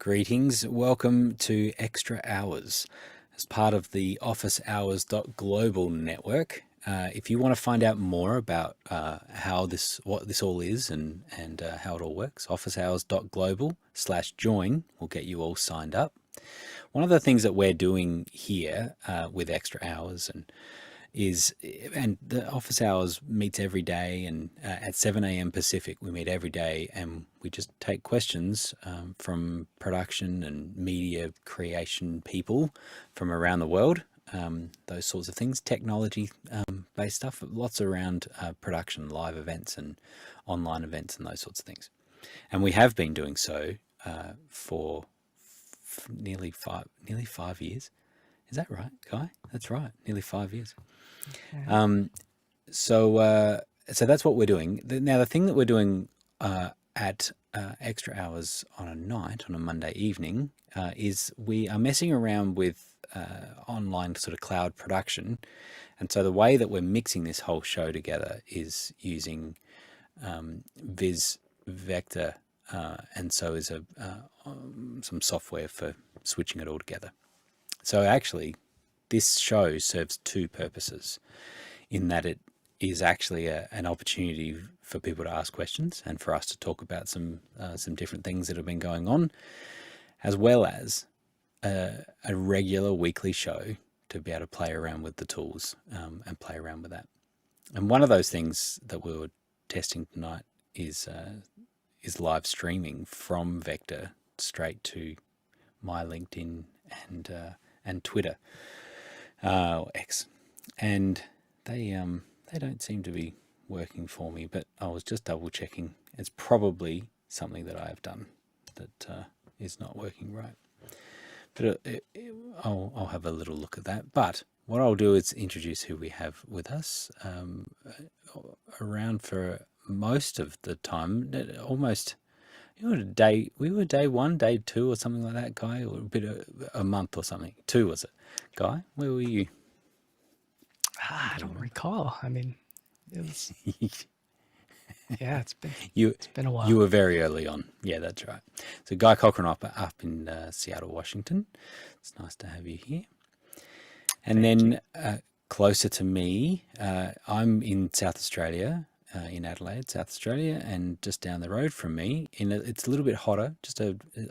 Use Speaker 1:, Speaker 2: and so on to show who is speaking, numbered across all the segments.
Speaker 1: Greetings. Welcome to Extra Hours as part of the officehours.global network. If you want to find out more about what this all is and how it all works, officehours.global/join will get you all signed up. One of the things that we're doing here with Extra Hours and the office hours meets every day, and at 7 a.m. Pacific we meet every day, and we just take questions from production and media creation people from around the world, those sorts of things, technology based stuff, lots around production, live events and online events and those sorts of things. And we have been doing so for nearly 5 years. Is that right, Guy? That's right, nearly 5 years. So that's what we're doing. Now, the thing that we're doing at Extra Hours on a Monday evening, is we are messing around with online sort of cloud production. And so the way that we're mixing this whole show together is using VizVector, and so is some software for switching it all together. So actually, this show serves two purposes, in that it is actually an opportunity for people to ask questions and for us to talk about some different things that have been going on, as well as a regular weekly show to be able to play around with the tools and play around with that. And one of those things that we were testing tonight is live streaming from Vector straight to my LinkedIn and Twitter. X, and they don't seem to be working for me, but I was just double checking. It's probably something that I have done that is not working right, but I'll have a little look at that. But what I'll do is introduce who we have with us around for most of the time, almost. We were day one, day two, or something like that, Guy, or a month or something. 2, was it? Guy, where were you?
Speaker 2: I don't recall. I mean, it was, yeah, it's been a while.
Speaker 1: You were very early on. Yeah, that's right. So Guy Cochran up in Seattle, Washington. It's nice to have you here. And then closer to me, I'm in South Australia. In Adelaide, South Australia, and just down the road from me, it's a little bit hotter,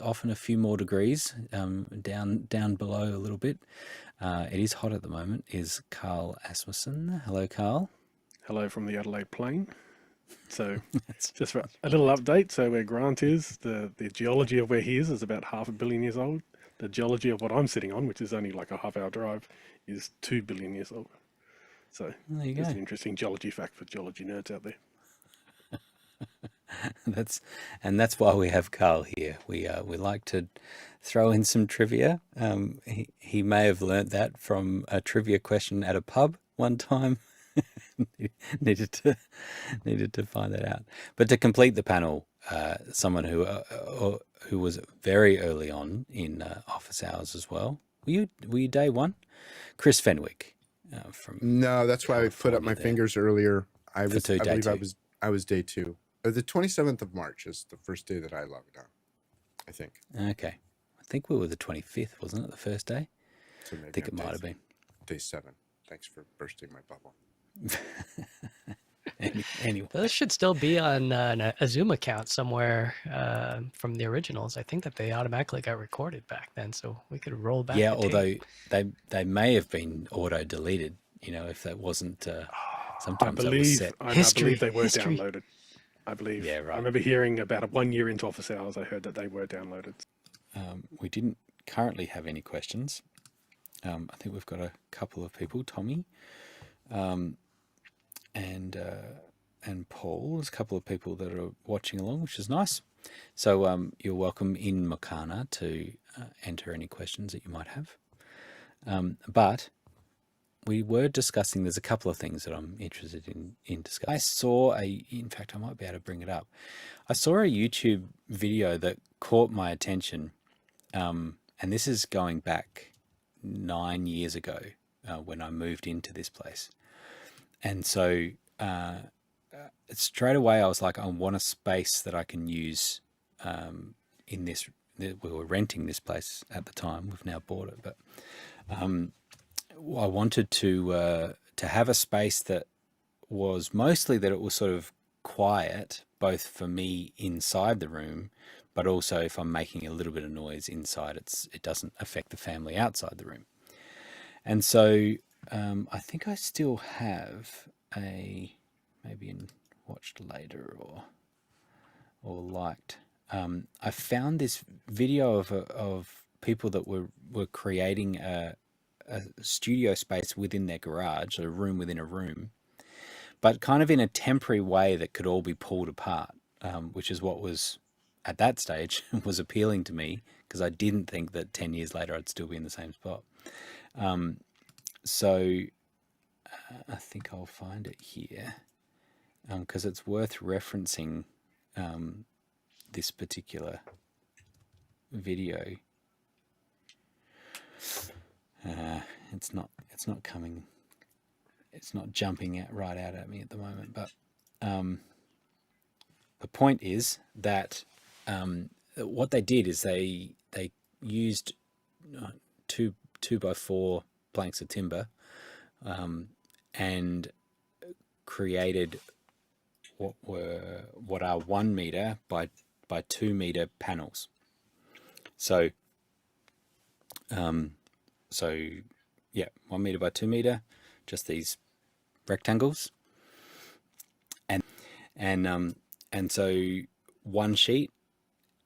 Speaker 1: often a few more degrees down below a little bit. It is hot at the moment. Is Carl Asmussen? Hello, Carl.
Speaker 3: Hello from the Adelaide Plain. So just for a little update. So where Grant is, the geology of where he is about 500 million years old. The geology of what I'm sitting on, which is only like a half-hour drive, is 2 billion years old. So just an interesting geology fact for geology nerds out there.
Speaker 1: That's why we have Carl here. We like to throw in some trivia. He may have learnt that from a trivia question at a pub one time. needed to find that out. But to complete the panel, someone who was very early on in office hours as well. Were you day one? Chris Fenwick.
Speaker 4: No, that's why I put up my fingers earlier. I was day 2. The 27th of March is the first day that I logged on, I think.
Speaker 1: Okay. I think we were the 25th, wasn't it, the first day?
Speaker 4: So maybe
Speaker 1: I think it might have been.
Speaker 4: Day 7. Thanks for bursting my bubble.
Speaker 1: Anyway.
Speaker 2: Those should still be on a Zoom account somewhere from the originals. I think that they automatically got recorded back then, so we could roll back.
Speaker 1: Yeah, although they may have been auto-deleted, if that wasn't... sometimes that was set.
Speaker 3: I believe they were downloaded. I believe. Yeah, right. I remember hearing about 1 year into office hours, I heard that they were downloaded.
Speaker 1: We didn't currently have any questions. I think we've got a couple of people, Tommy, and Paul. There's a couple of people that are watching along, which is nice. So you're welcome in Makana to enter any questions that you might have. But we were discussing, there's a couple of things that I'm interested in discussing. In fact, I might be able to bring it up. I saw a YouTube video that caught my attention, and this is going back 9 years ago when I moved into this place. And so straight away I was like, I want a space that I can use in this we were renting this place at the time. We've now bought it, but I wanted to have a space that was mostly that it was sort of quiet, both for me inside the room, but also if I'm making a little bit of noise inside, it doesn't affect the family outside the room. And so I think I still have maybe in watched later or liked. I found this video of people that were creating a studio space within their garage, a room within a room, but kind of in a temporary way that could all be pulled apart, which is what was at that stage was appealing to me, because I didn't think that 10 years later I'd still be in the same spot. So I think I'll find it here, because it's worth referencing this particular video. It's not coming. It's not jumping out right out at me at the moment. But the point is that what they did is they used 2x4 planks of timber and created what are 1 meter by 2 meter panels. So 1 meter by 2 meter, just these rectangles, and so one sheet,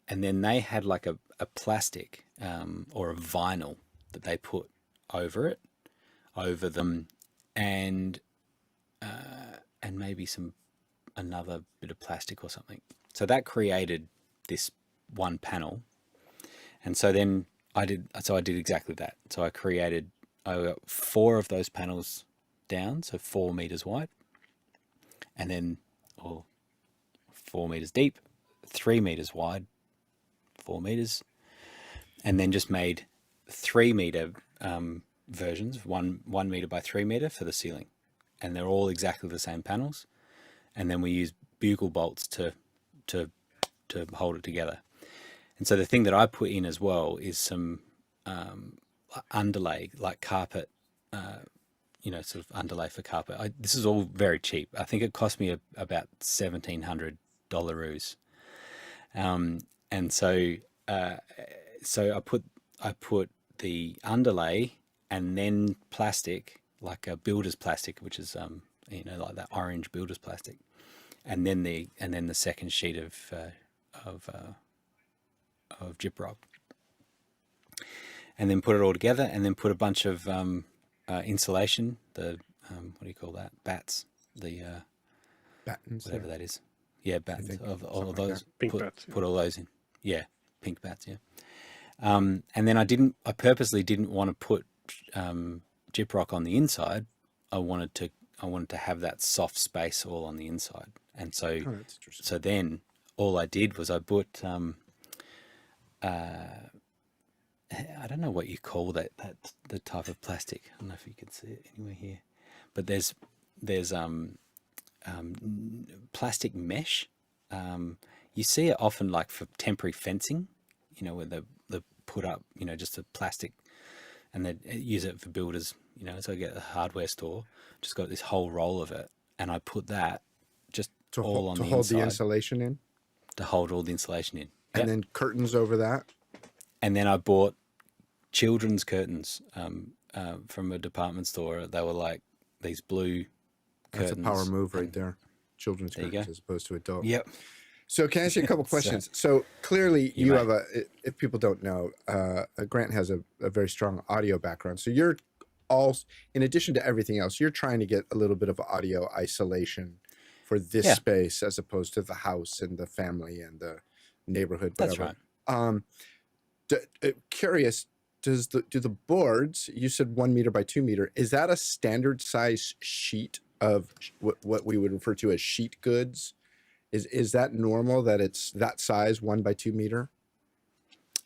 Speaker 1: and then they had like a plastic or a vinyl that they put over them, and maybe another bit of plastic or something. So that created this one panel, and so then I did exactly that. So I got 4 of those panels down, so 4 meters wide, and then 4 meters deep, 3 meters wide, 4 meters, and then just made 3 meter versions, 1 meter by 3 meter for the ceiling, and they're all exactly the same panels. And then we use bugle bolts to hold it together. And so the thing that I put in as well is some underlay, like carpet, sort of underlay for carpet. This is all very cheap. I think it cost me about $1,700. And so I put the underlay and then plastic, like a builder's plastic, which is like that orange builder's plastic, and then the second sheet of gyprock, and then put it all together, and then put a bunch of insulation, what do you call that? Bats,
Speaker 4: battens,
Speaker 1: whatever that is. Yeah, bats of all those.
Speaker 3: Like pink bats.
Speaker 1: Put all those in. Yeah, pink bats. Yeah. And then I purposely didn't want to put gyprock on the inside. I wanted to have that soft space all on the inside. And so,
Speaker 4: that's interesting.
Speaker 1: So then all I did was I put, I don't know what you call the type of plastic. I don't know if you can see it anywhere here, but there's plastic mesh. You see it often like for temporary fencing, where they put up, just a plastic, and they use it for builders, so I get the hardware store, just got this whole roll of it, and I put that just all on the inside. To hold
Speaker 4: the insulation in?
Speaker 1: To hold all the insulation in.
Speaker 4: And then curtains over that?
Speaker 1: And then I bought children's curtains from a department store. They were like these blue curtains.
Speaker 4: That's a power move right there. Children's curtains as opposed to adult.
Speaker 1: Yep.
Speaker 4: So can I ask you a couple questions? So clearly you have if people don't know, Grant has a very strong audio background. So you're in addition to everything else, you're trying to get a little bit of audio isolation for this space as opposed to the house and the family and the neighborhood. Whatever.
Speaker 1: That's
Speaker 4: right. Curious, do the boards, you said 1 meter by 2 meter, is that a standard size sheet of what we would refer to as sheet goods? Is that normal that it's that size, 1 by 2 meter?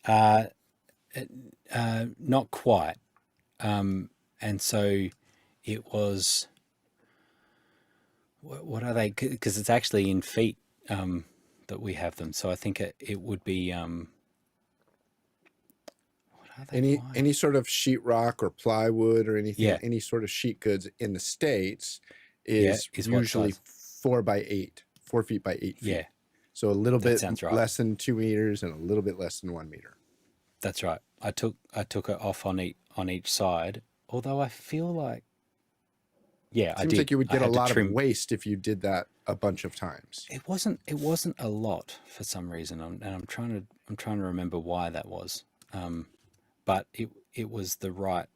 Speaker 1: Not quite. And so it was, what are they? Because it's actually in feet that we have them. So I think it would be, Are they wide?
Speaker 4: Any sort of sheetrock or plywood or anything,
Speaker 1: Yeah.
Speaker 4: any sort of sheet goods in the States
Speaker 1: Yeah,
Speaker 4: is
Speaker 1: is what
Speaker 4: usually
Speaker 1: size?
Speaker 4: 4 feet by 8 feet.
Speaker 1: Yeah,
Speaker 4: So a little
Speaker 1: that
Speaker 4: bit
Speaker 1: sounds right.
Speaker 4: less than 2 meters and a little bit less than 1 meter.
Speaker 1: That's right. I took it off on each side. Although I feel like, yeah, I
Speaker 4: Seems
Speaker 1: did.
Speaker 4: like you would
Speaker 1: I
Speaker 4: get a
Speaker 1: had to
Speaker 4: lot of
Speaker 1: trim.
Speaker 4: waste if you did that a bunch of times.
Speaker 1: It wasn't a lot for some reason, and I'm trying to remember why that was. But it was the right.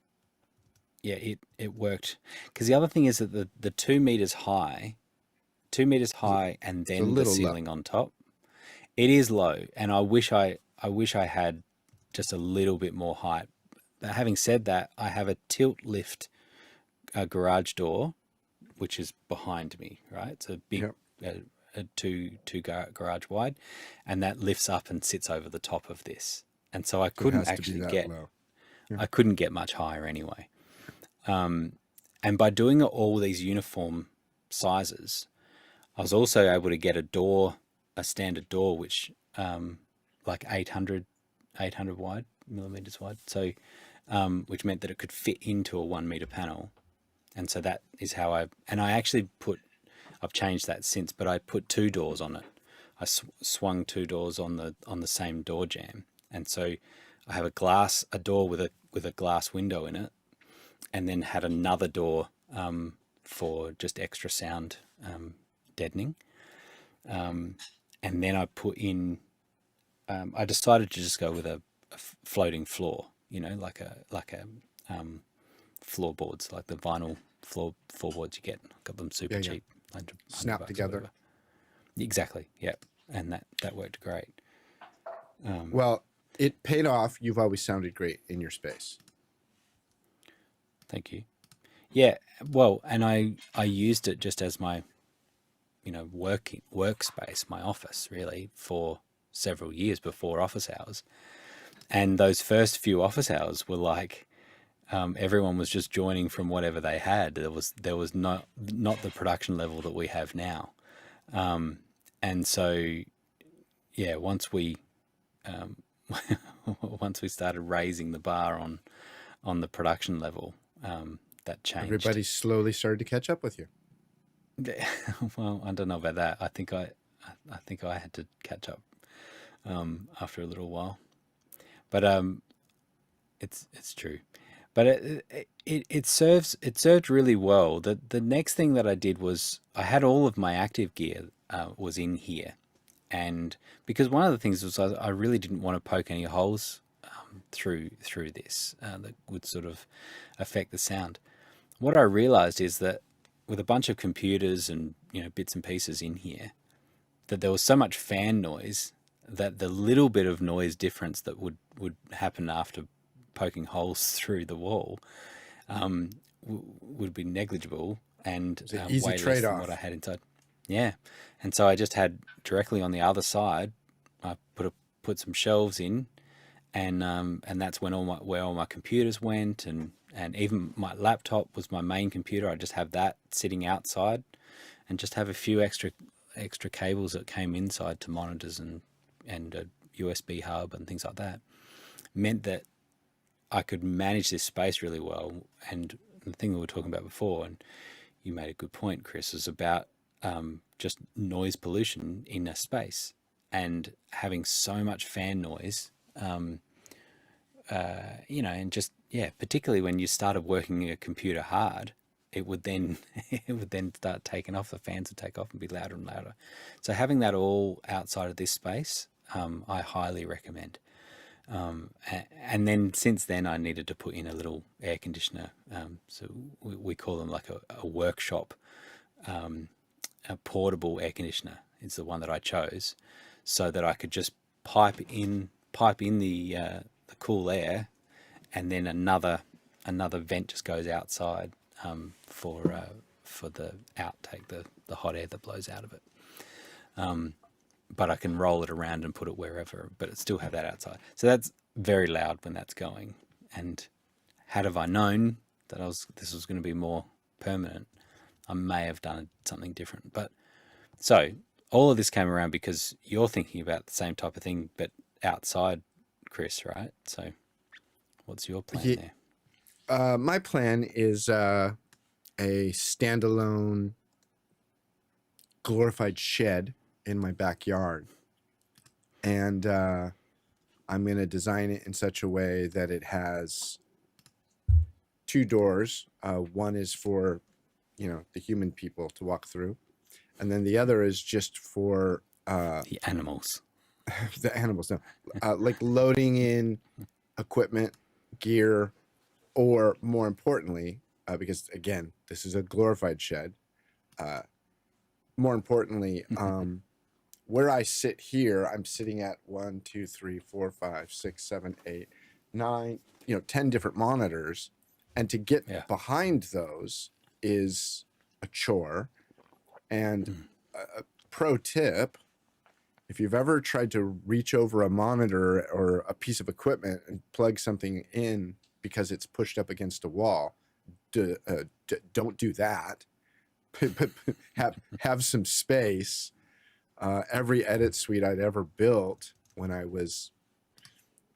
Speaker 1: Yeah, it worked. Because the other thing is that the 2 meters high, and
Speaker 4: It's a
Speaker 1: then the
Speaker 4: little low.
Speaker 1: ceiling on top, it is low, and I wish I had just a little bit more height. But having said that, I have a tilt lift garage door, which is behind me, right? It's a big,
Speaker 4: Yep.
Speaker 1: a two garage wide, and that lifts up and sits over the top of this. And so I
Speaker 4: So it
Speaker 1: couldn't
Speaker 4: has to be
Speaker 1: actually
Speaker 4: that
Speaker 1: get,
Speaker 4: low.
Speaker 1: I couldn't get much higher anyway. And by doing all these uniform sizes, I was also able to get a standard door, which like 800 millimeters wide. So, which meant that it could fit into a 1 meter panel. And so that is how I've changed that since, but I put 2 doors on it. I swung 2 doors on the same door jamb. And so I have a door with a glass window in it, and then had another door for just extra sound deadening. And then I put in, I decided to just go with a floating floor, like a floorboards, like the vinyl floorboards you get. Got them super cheap,
Speaker 4: Snap
Speaker 1: $100
Speaker 4: together.
Speaker 1: Exactly, yeah, and that worked great.
Speaker 4: Well, it paid off. You've always sounded great in your space.
Speaker 1: Thank you. Yeah, well, and I used it just as my, workspace, my office, really, for several years before office hours. And those first few office hours were like, everyone was just joining from whatever they had. There was not the production level that we have now. And so, yeah, once we started raising the bar on the production level, that changed.
Speaker 4: Everybody slowly started to catch up with you.
Speaker 1: Well, I don't know about that. I think I had to catch up after a little while, but it's true. But it served really well. The next thing that I did was I had all of my active gear was in here, and because one of the things was I really didn't want to poke any holes through this that would sort of affect the sound. What I realized is that with a bunch of computers and bits and pieces in here, that there was so much fan noise that the little bit of noise difference that would happen after poking holes through the wall would be negligible and
Speaker 4: easy
Speaker 1: way less
Speaker 4: trade-off.
Speaker 1: than what I had inside. Yeah, and so I just had directly on the other side. I put some shelves in, and that's when where all my computers went, and even my laptop was my main computer. I just have that sitting outside, and just have a few extra cables that came inside to monitors and a USB hub and things like that. Meant that I could manage this space really well. And the thing we were talking about before, and you made a good point, Chris, is about just noise pollution in a space, and having so much fan noise, and just, particularly when you started working a computer hard, it would then start taking off. The fans would take off and be louder and louder. So having that all outside of this space, I highly recommend. And then since then, I needed to put in a little air conditioner. So we call them like a workshop, a portable air conditioner. It's the one that I chose, so that I could just pipe in the cool air, and then another vent just goes outside for the outtake, the hot air that blows out of it. But I can roll it around and put it wherever, but it still have that outside. So that's very loud when that's going. And had I known that this was going to be more permanent, I may have done something different. But so all of this came around because you're thinking about the same type of thing, but outside, Chris, right? So What's your plan
Speaker 4: Ye-
Speaker 1: there?
Speaker 4: My plan is a standalone glorified shed in my backyard. And I'm going to design it in such a way that it has 2 doors. One is for, the human people to walk through. And then the other is just for
Speaker 1: The animals.
Speaker 4: the animals. No, like loading in equipment, gear, or more importantly, because again, this is a glorified shed. More importantly, where I sit here, I'm sitting at 1, 2, 3, 4, 5, 6, 7, 8, 9, 10 different monitors. And to get behind those is a chore. And a pro tip, if you've ever tried to reach over a monitor or a piece of equipment and plug something in because it's pushed up against a wall, don't do that. have some space. Every edit suite I'd ever built when I was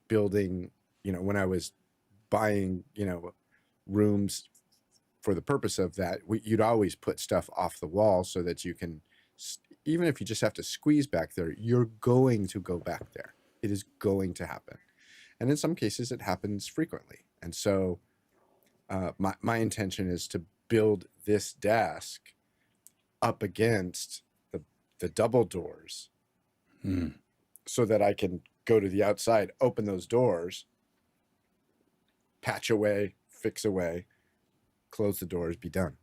Speaker 4: building, when I was buying, rooms for the purpose of that, you'd always put stuff off the wall so that you can, even if you just have to squeeze back there, you're going to go back there. It is going to happen. And in some cases, it happens frequently. And so my intention is to build this desk up against the double doors so that I can go to the outside, open those doors, patch away, fix away, close the doors, be done.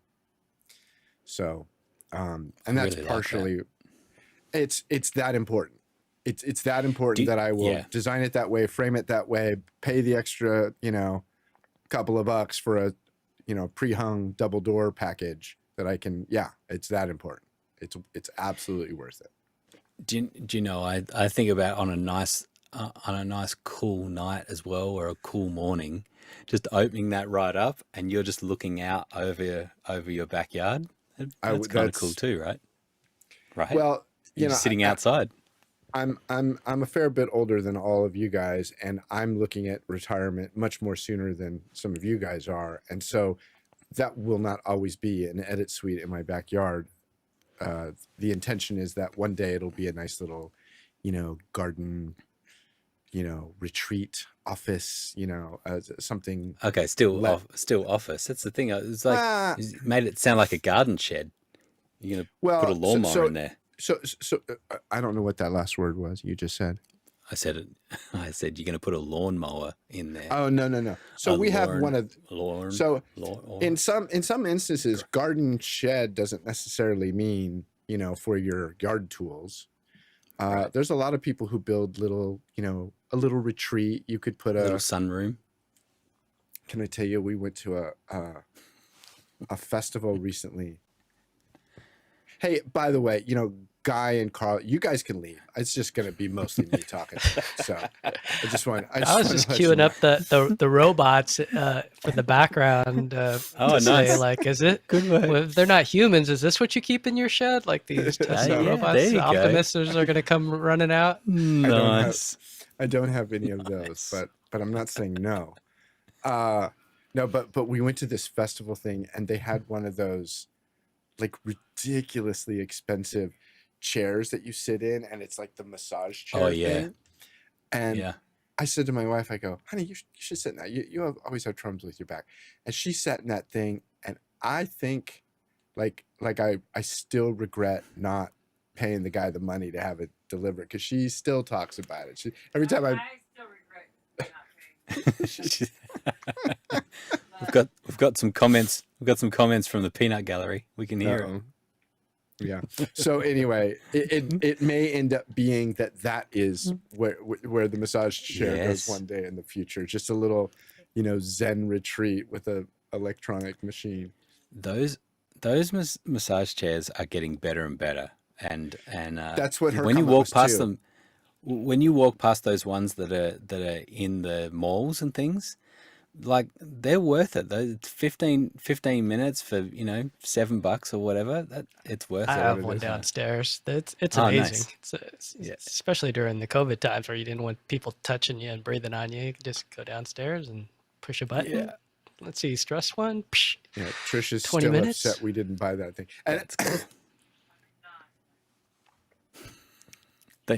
Speaker 4: So, and that's
Speaker 1: really
Speaker 4: partially,
Speaker 1: like
Speaker 4: it's that important. It's that important that I will design it that way, frame it that way, pay the extra, couple of bucks for a, pre-hung double door package that I can, it's that important. It's absolutely worth it.
Speaker 1: Do you know, I think about on a nice cool night as well, or a cool morning, just opening that right up and you're just looking out over your backyard. That's kind of cool too, right? Right.
Speaker 4: Well,
Speaker 1: you're just sitting outside.
Speaker 4: I'm a fair bit older than all of you guys, and I'm looking at retirement much more sooner than some of you guys are. And so that will not always be an edit suite in my backyard. The intention is that one day it'll be a nice little, garden, retreat office, something.
Speaker 1: Okay, still office. That's the thing. It's like you made it sound like a garden shed. You're gonna put a lawnmower in there.
Speaker 4: So I don't know what that last word was you just said.
Speaker 1: I said you're going to put a lawnmower in there.
Speaker 4: Oh, no. So we have one of
Speaker 1: lawn.
Speaker 4: So in some instances, garden shed doesn't necessarily mean, for your yard tools. Right. There's a lot of people who build little, a little retreat. You could put a
Speaker 1: little sunroom.
Speaker 4: Can I tell you, we went to a festival recently. Hey, by the way, Guy and Carl, you guys can leave. It's just going to be mostly me talking. So I was
Speaker 2: just queuing up the robots for the background.
Speaker 1: Nice.
Speaker 2: Say, like, is it good? Well, if they're not humans, is this what you keep in your shed? Like these Tesla robots? Optimists are going to come running out.
Speaker 1: Nice.
Speaker 4: I don't have any of those, but I'm not saying no. No, but we went to this festival thing, and they had one of those like ridiculously expensive chairs that you sit in, and it's like the massage chair thing. And I said to my wife, I go, honey, you should sit in that. You always have troubles with your back. And she sat in that thing, and I think like I still regret not paying the guy the money to have it delivered, because she still talks about it. Every time I
Speaker 5: still regret not paying.
Speaker 1: We've got some comments. We've got some comments from the peanut gallery. We can hear it.
Speaker 4: Yeah. So anyway, it may end up being that is where the massage chair goes one day in the future. Just a little, Zen retreat with a electronic machine.
Speaker 1: Those massage chairs are getting better and better, and
Speaker 4: that's what
Speaker 1: when you walk past them. When you walk past those ones that are in the malls and things, like, they're worth it. Those 15 minutes for $7 or whatever. That it's worth it.
Speaker 2: I have one downstairs. It's amazing. Nice. Especially during the COVID times where you didn't want people touching you and breathing on you. You could just go downstairs and Push a button.
Speaker 1: Yeah.
Speaker 2: Let's see, stress one. Psh,
Speaker 4: Yeah, Trish is
Speaker 2: 20
Speaker 4: still
Speaker 2: minutes?
Speaker 4: upset we didn't buy that thing. And,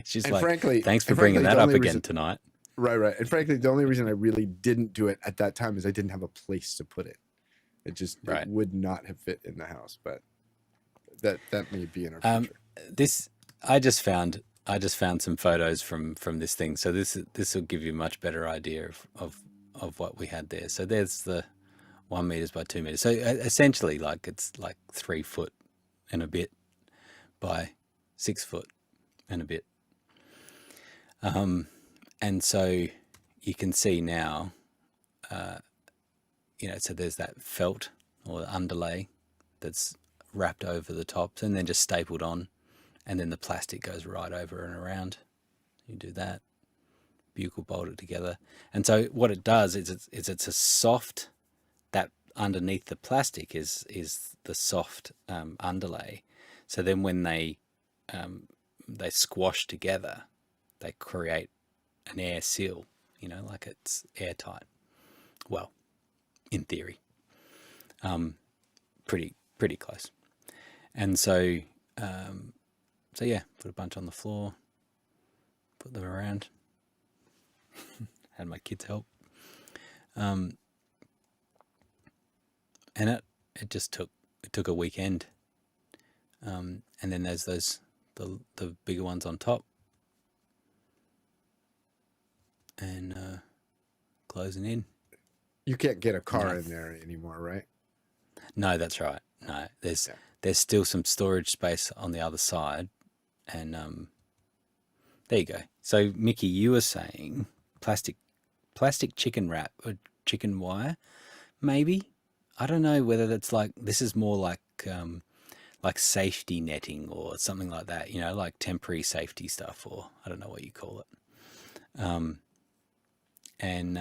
Speaker 1: She's
Speaker 4: and
Speaker 1: like,
Speaker 4: frankly,
Speaker 1: thanks for
Speaker 4: and
Speaker 1: bringing
Speaker 4: frankly,
Speaker 1: that
Speaker 4: the
Speaker 1: up
Speaker 4: only
Speaker 1: again
Speaker 4: reason-
Speaker 1: tonight.
Speaker 4: right. And frankly, the only reason I really didn't do it at that time is I didn't have a place to put it. It just
Speaker 1: Right.
Speaker 4: it would not have fit in the house. But that may be in our future.
Speaker 1: I just found some photos from this thing. So this will give you a much better idea of what we had there. So there's the 1 meters by 2 meters. So essentially, like it's like 3 foot and a bit by 6 foot and a bit. And so you can see now, so there's that felt or underlay that's wrapped over the tops and then just stapled on, and then the plastic goes right over and around. You do that, bugle bolt it together. And so what it does is it's a soft, that underneath the plastic is the soft underlay. So then when they squash together, they create an air seal, like it's airtight. Well, in theory, pretty close. And so yeah, put a bunch on the floor, put them around. Had my kids help, and it just took a weekend. And then there's the bigger ones on top, and closing in.
Speaker 4: You can't get a car in there anymore, right?
Speaker 1: No, that's right. No, there's still some storage space on the other side, and there you go. So Mickey, you were saying plastic chicken wrap or chicken wire, maybe. I don't know whether that's this is more like safety netting or something like that. Like temporary safety stuff, or I don't know what you call it. And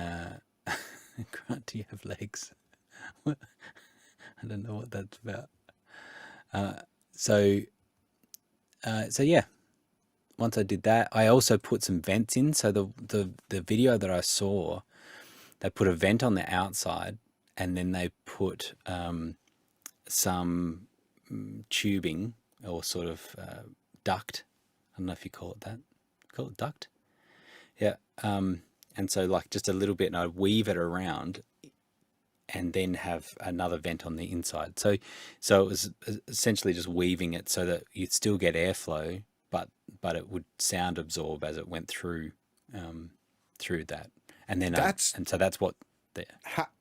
Speaker 1: Grant, do you have legs? I don't know what that's about. So yeah, once I did that, I also put some vents in. So the video that I saw, they put a vent on the outside, and then they put some tubing or sort of duct. I don't know if you call it that. Call it duct? Yeah. And so just a little bit, and I weave it around, and then have another vent on the inside. So it was essentially just weaving it so that you'd still get airflow, but it would sound absorb as it went through that. And then so that's what.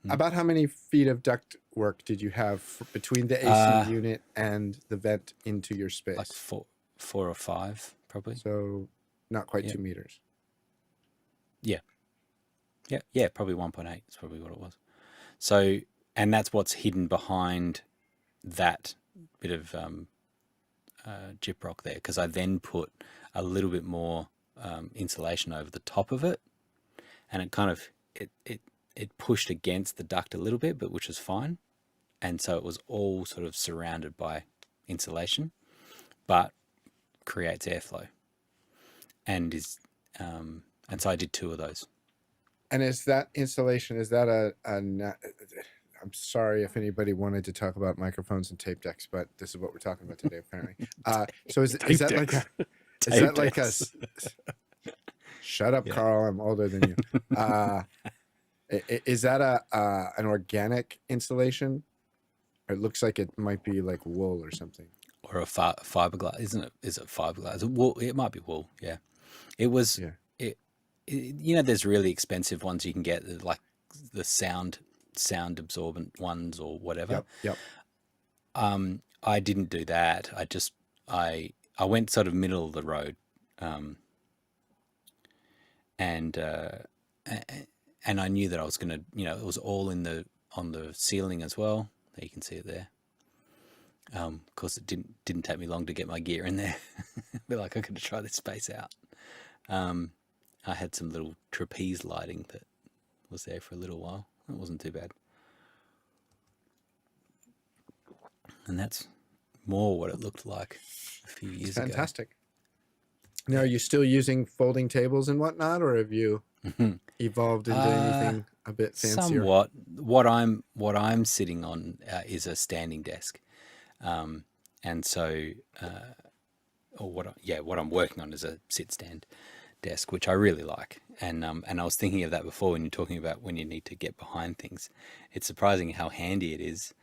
Speaker 4: About how many feet of duct work did you have between the AC unit and the vent into your space?
Speaker 1: Like 4 or 5, probably.
Speaker 4: So not quite 2 meters.
Speaker 1: Yeah, probably 1.8 is probably what it was. So, and that's what's hidden behind that bit of gyprock there, because I then put a little bit more insulation over the top of it, and it kind of it pushed against the duct a little bit, but which was fine, and so it was all sort of surrounded by insulation, but creates airflow, and so I did 2 of those.
Speaker 4: And is that insulation, is that I'm sorry if anybody wanted to talk about microphones and tape decks, but this is what we're talking about today, apparently. So is that like a shut up, Carl, I'm older than you. Is that an organic insulation? It looks like it might be like wool or something.
Speaker 1: Or a fiberglass, isn't it? Is it fiberglass? Wool? It might be wool, yeah. It was... Yeah. There's really expensive ones you can get, like the sound absorbent ones or whatever.
Speaker 4: Yep.
Speaker 1: I didn't do that. I went sort of middle of the road, and I knew that I was gonna, it was all on the ceiling as well. There you can see it there. Of course, it didn't take me long to get my gear in there. Be like, I'm gonna try this space out. I had some little trapeze lighting that was there for a little while. It wasn't too bad. And that's more what it looked like a few years ago.
Speaker 4: Fantastic. Now, are you still using folding tables and whatnot, or have you evolved into anything a bit fancier.
Speaker 1: Somewhat. What I'm sitting on is a standing desk, and so or what I'm working on is a sit stand desk, which I really like. And I was thinking of that before when you're talking about when you need to get behind things. It's surprising how handy it is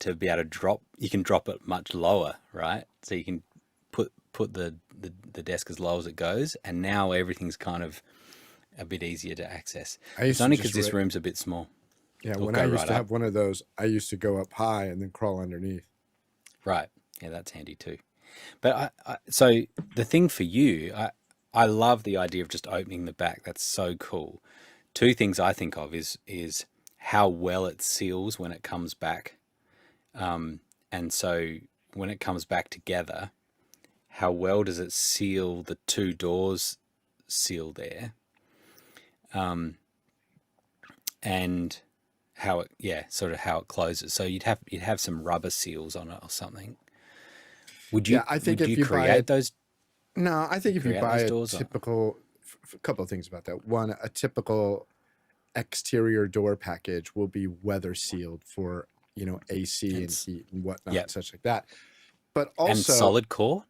Speaker 1: to be able to drop. You can drop it much lower, right? So you can put the desk as low as it goes, and now everything's kind of a bit easier to access. It's only because this room's a bit small.
Speaker 4: Yeah, when I used to have one of those, I used to go up high and then crawl underneath.
Speaker 1: Right. Yeah, that's handy too. But so the thing for you, I love the idea of just opening the back. That's so cool. Two things I think of is how well it seals when it comes back. And so when it comes back together, how well does it seal the two doors seal there? And how it, sort of how it closes. So you'd have some rubber seals on it or something. Would you?
Speaker 4: Yeah, I think
Speaker 1: would
Speaker 4: if
Speaker 1: you
Speaker 4: you buy
Speaker 1: create
Speaker 4: it,
Speaker 1: those?
Speaker 4: no, I think if you buy a
Speaker 1: doors,
Speaker 4: typical, a couple of things about that. One, a typical exterior door package will be weather sealed for, you know, AC and heat and whatnot, and such like that. But also,
Speaker 1: and solid core,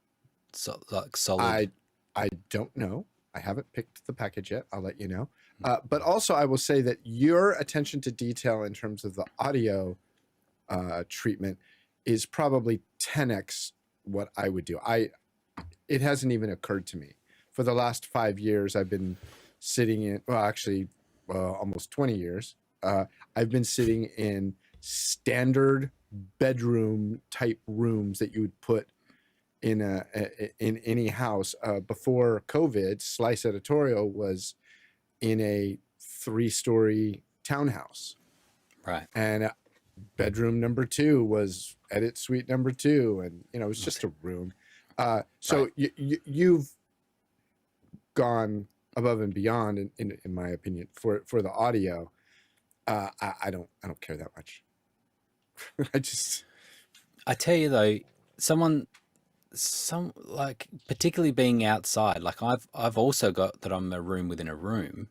Speaker 1: so like solid.
Speaker 4: I don't know. I haven't picked the package yet. I'll let you know. But also, I will say that your attention to detail in terms of the audio treatment is probably 10x what I would do. It hasn't even occurred to me. For the last 5 years, I've been sitting in, almost 20 years. I've been sitting in standard bedroom type rooms that you would put in any house. Before COVID, Slice Editorial was in a 3-story townhouse.
Speaker 1: Right.
Speaker 4: And bedroom number 2 was edit suite number 2. And, you know, it was just a room. So right. You've gone above and beyond, in my opinion, for the audio. I don't care that much.
Speaker 1: I tell you though, like particularly being outside, like I've also got that I'm a room within a room,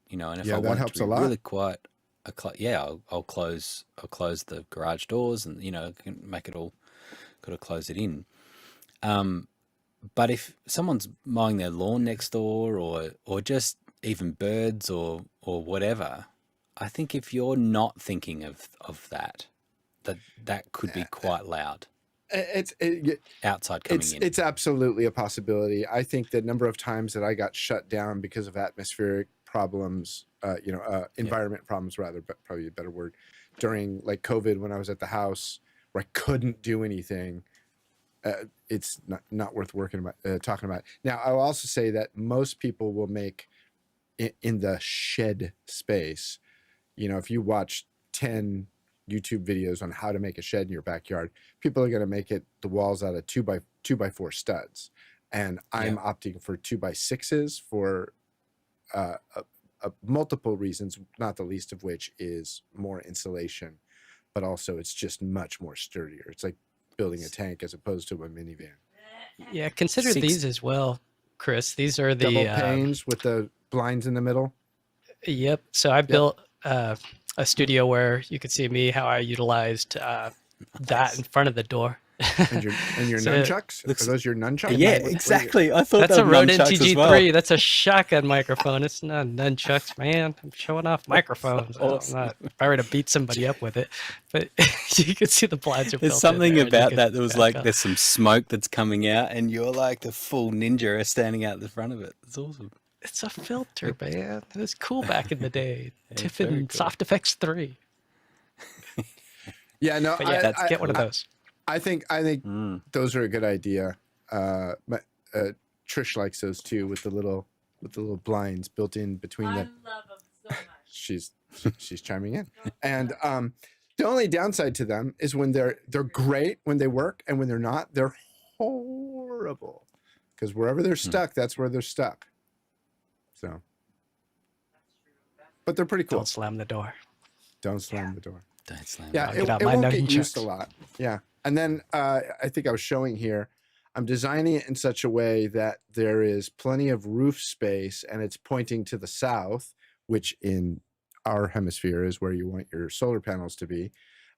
Speaker 1: you know, and if I want it to be really quiet, I'll close the garage doors and, you know, can make it all, got to close it in. But if someone's mowing their lawn next door or just even birds or whatever, I think if you're not thinking of that could be quite loud. Outside coming in.
Speaker 4: It's absolutely a possibility. I think the number of times that I got shut down because of atmospheric problems, environment problems rather, but probably a better word, during like COVID when I was at the house where I couldn't do anything. It's not worth talking about. Now, I'll also say that most people will make in the shed space, you know, if you watch 10 YouTube videos on how to make a shed in your backyard, people are going to make it the walls out of 2x4 studs. And I'm opting for 2x6s for multiple reasons, not the least of which is more insulation, but also it's just much more sturdier. It's like building a tank as opposed to a minivan.
Speaker 2: Yeah, consider these as well, Chris. These are the
Speaker 4: double panes with the blinds in the middle.
Speaker 2: Yep. So I built a studio where you could see me, how I utilized that in front of the door.
Speaker 4: And your nunchucks? Are those your nunchucks?
Speaker 1: Yeah, exactly. I thought
Speaker 2: that's a Rode NTG3.
Speaker 1: Well.
Speaker 2: That's a shotgun microphone. It's not nunchucks, man. I'm showing off microphones.
Speaker 1: Awesome.
Speaker 2: I'm not ready to beat somebody up with it, but you can see the blinds are built.
Speaker 1: There's something
Speaker 2: in
Speaker 1: about that was like there's some smoke that's coming out, and you're like the full ninja standing out the front of it. It's awesome.
Speaker 2: It's a filter, man. It was cool back in the day. Tiffin cool. Soft Effects 3.
Speaker 4: Yeah, no,
Speaker 2: get one of those.
Speaker 4: I think those are a good idea. Trish likes those too, with the little blinds built in between them.
Speaker 5: I love them so much.
Speaker 4: She's chiming in. And the only downside to them is when they're great when they work, and when they're not, they're horrible. Because wherever they're stuck, that's where they're stuck. So, but they're pretty cool.
Speaker 2: Don't slam the door.
Speaker 4: Don't slam the door.
Speaker 1: Don't slam.
Speaker 4: Yeah, it won't get used a lot. Yeah, and then I think I was showing here, I'm designing it in such a way that there is plenty of roof space, and it's pointing to the south, which in our hemisphere is where you want your solar panels to be.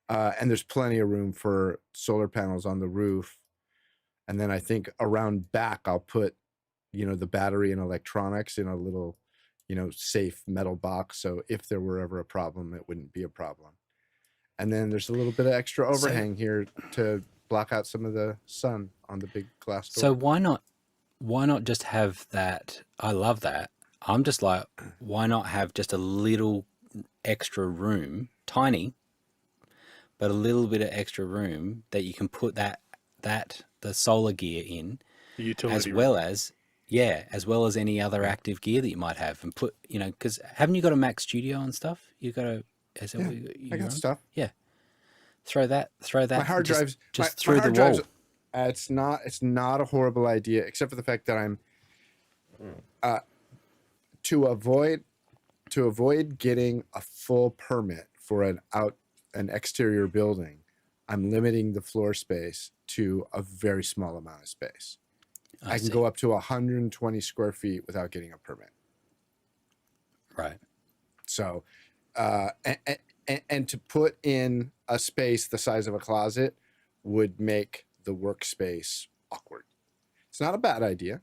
Speaker 4: And there's plenty of room for solar panels on the roof. And then I think around back, I'll put, the battery and electronics in a little, safe metal box. So if there were ever a problem, it wouldn't be a problem. And then there's a little bit of extra overhang here to block out some of the sun on the big glass door.
Speaker 1: So why not just have that? I love that. I'm just like, why not have just a little extra room, tiny, but a little bit of extra room that you can put the solar gear in,
Speaker 3: The utility
Speaker 1: as well as any other active gear that you might have, and put, because haven't you got a Mac Studio and stuff? You got a,
Speaker 4: I got stuff.
Speaker 1: Yeah. Throw that.
Speaker 4: My hard drives
Speaker 1: just
Speaker 4: my
Speaker 1: through
Speaker 4: hard
Speaker 1: the wall.
Speaker 4: drives, it's not a horrible idea, except for the fact that I'm to avoid getting a full permit for an exterior building, I'm limiting the floor space to a very small amount of space. I can go up to 120 square feet without getting a permit.
Speaker 1: Right.
Speaker 4: So, and to put in a space the size of a closet would make the workspace awkward. It's not a bad idea,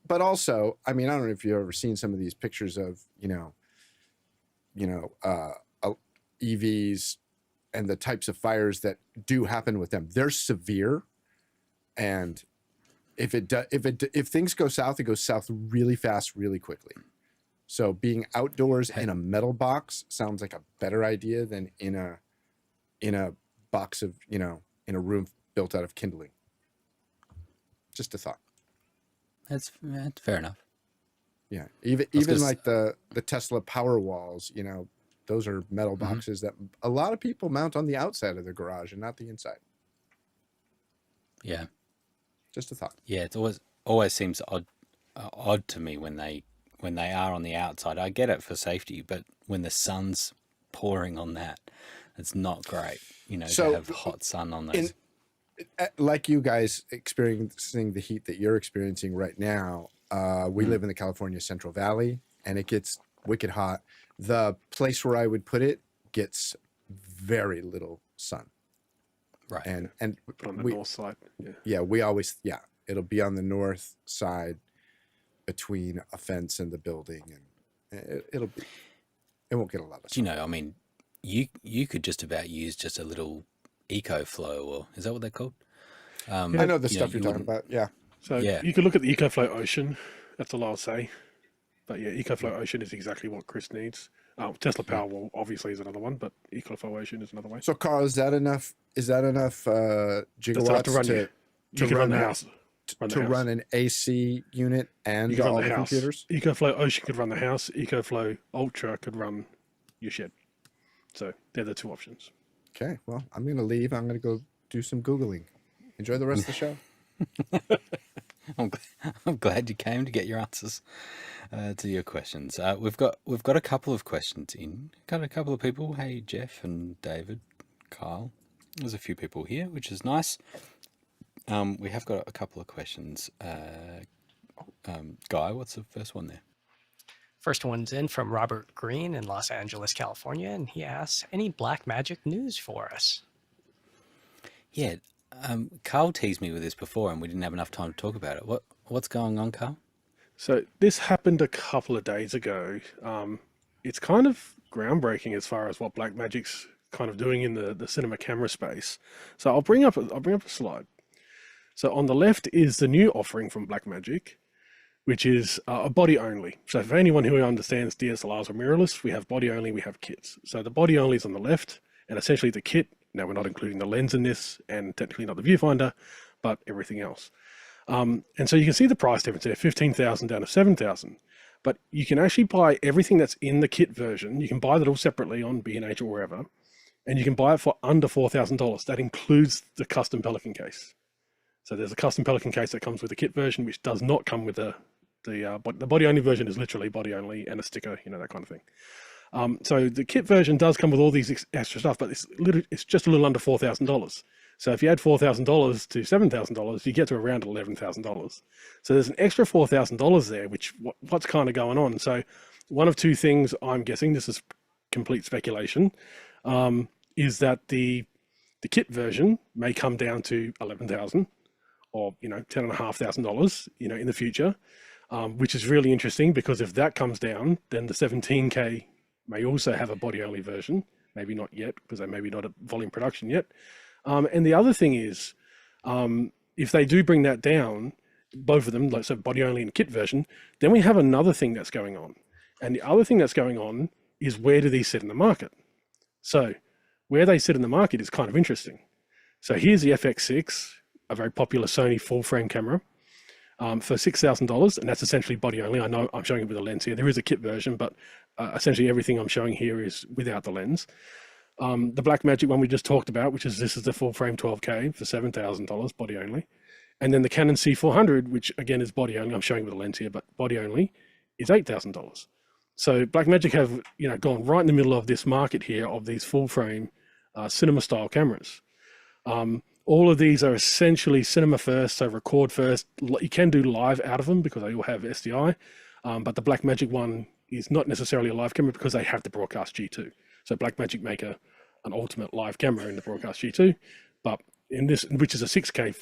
Speaker 4: but also, I mean, I don't know if you've ever seen some of these pictures of, EVs and the types of fires that do happen with them. They're severe, and if things go south, it goes south really fast, really quickly. So being outdoors in a metal box sounds like a better idea than in a box of, in a room built out of kindling. Just a thought.
Speaker 1: That's fair enough.
Speaker 4: Yeah. Even like the Tesla power walls, those are metal boxes that a lot of people mount on the outside of their garage and not the inside.
Speaker 1: Yeah.
Speaker 4: Just a thought.
Speaker 1: Yeah. It always seems odd to me when they are on the outside. I get it for safety, but when the sun's pouring on that, it's not great, to have hot sun on those.
Speaker 4: Like you guys experiencing the heat that you're experiencing right now, we live in the California Central Valley, and it gets wicked hot. The place where I would put it gets very little sun.
Speaker 1: Right.
Speaker 4: And
Speaker 3: Put on the north side.
Speaker 4: Yeah, it'll be on the north side between a fence and the building, and it won't get a lot of sun.
Speaker 1: I mean, you could just about use just a little EcoFlow, or is that what they're called?
Speaker 4: I know the stuff you're talking about. Yeah.
Speaker 3: So you could look at the EcoFlow Ocean. That's all I'll say. But yeah, EcoFlow Ocean is exactly what Chris needs. Tesla Powerwall obviously is another one, but EcoFlow Ocean is another way.
Speaker 4: So Carl, is that enough gigawatts
Speaker 3: to run the house?
Speaker 4: Run an AC unit and all the computers?
Speaker 3: EcoFlow Ocean could run the house. EcoFlow Ultra could run your shed. So they're the two options.
Speaker 4: Okay, well, I'm going to leave. I'm going to go do some Googling. Enjoy the rest of the show.
Speaker 1: I'm glad you came to get your answers to your questions. We've got a couple of questions in. Got a couple of people. Hey, Jeff and David, Kyle. There's a few people here, which is nice. We have got a couple of questions. Guy, what's the first one there?
Speaker 2: First one's in from Robert Green in Los Angeles, California, and he asks, any Blackmagic news for us?
Speaker 1: Yeah, Carl teased me with this before, and we didn't have enough time to talk about it. What's going on, Carl?
Speaker 3: So this happened a couple of days ago. It's kind of groundbreaking as far as what Blackmagic's kind of doing in the cinema camera space. So I'll bring up a slide. So on the left is the new offering from Blackmagic, which is a body only. So for anyone who understands DSLRs or mirrorless, we have body only, we have kits. So the body only is on the left, and essentially the kit, now we're not including the lens in this, and technically not the viewfinder, but everything else. And so you can see the price difference there, 15,000 down to 7,000. But you can actually buy everything that's in the kit version. You can buy that all separately on B&H or wherever, and you can buy it for under $4,000. That includes the custom Pelican case. So there's a custom Pelican case that comes with the kit version, which does not come with the body only version. Is literally body only and a sticker, that kind of thing. So the kit version does come with all these extra stuff, but it's just a little under $4,000. So if you add $4,000 to $7,000, you get to around $11,000. So there's an extra $4,000 there, which what's kind of going on. So one of two things I'm guessing, this is complete speculation, is that the kit version may come down to 11,000 or $10,500 in the future, which is really interesting, because if that comes down, then the 17K may also have a body only version. Maybe not yet, because they maybe not at volume production yet. And the other thing is, if they do bring that down, both of them, like so body only and kit version, then we have another thing that's going on. And the other thing that's going on is, where do these sit in the market? So where they sit in the market is kind of interesting. So here's the FX6, a very popular Sony full frame camera, for $6,000, and that's essentially body only. I know I'm showing it with a lens here. There is a kit version, but essentially everything I'm showing here is without the lens. The Blackmagic one we just talked about, this is the full frame 12K for $7,000, body only. And then the Canon C400, which again is body only. I'm showing with a lens here, but body only is $8,000. So Blackmagic have gone right in the middle of this market here of these full frame cinema style cameras. All of these are essentially cinema first, so record first. You can do live out of them because they all have SDI, but the Blackmagic one is not necessarily a live camera because they have the broadcast G2. So Blackmagic make an ultimate live camera in the broadcast G2, but in this, which is a 6K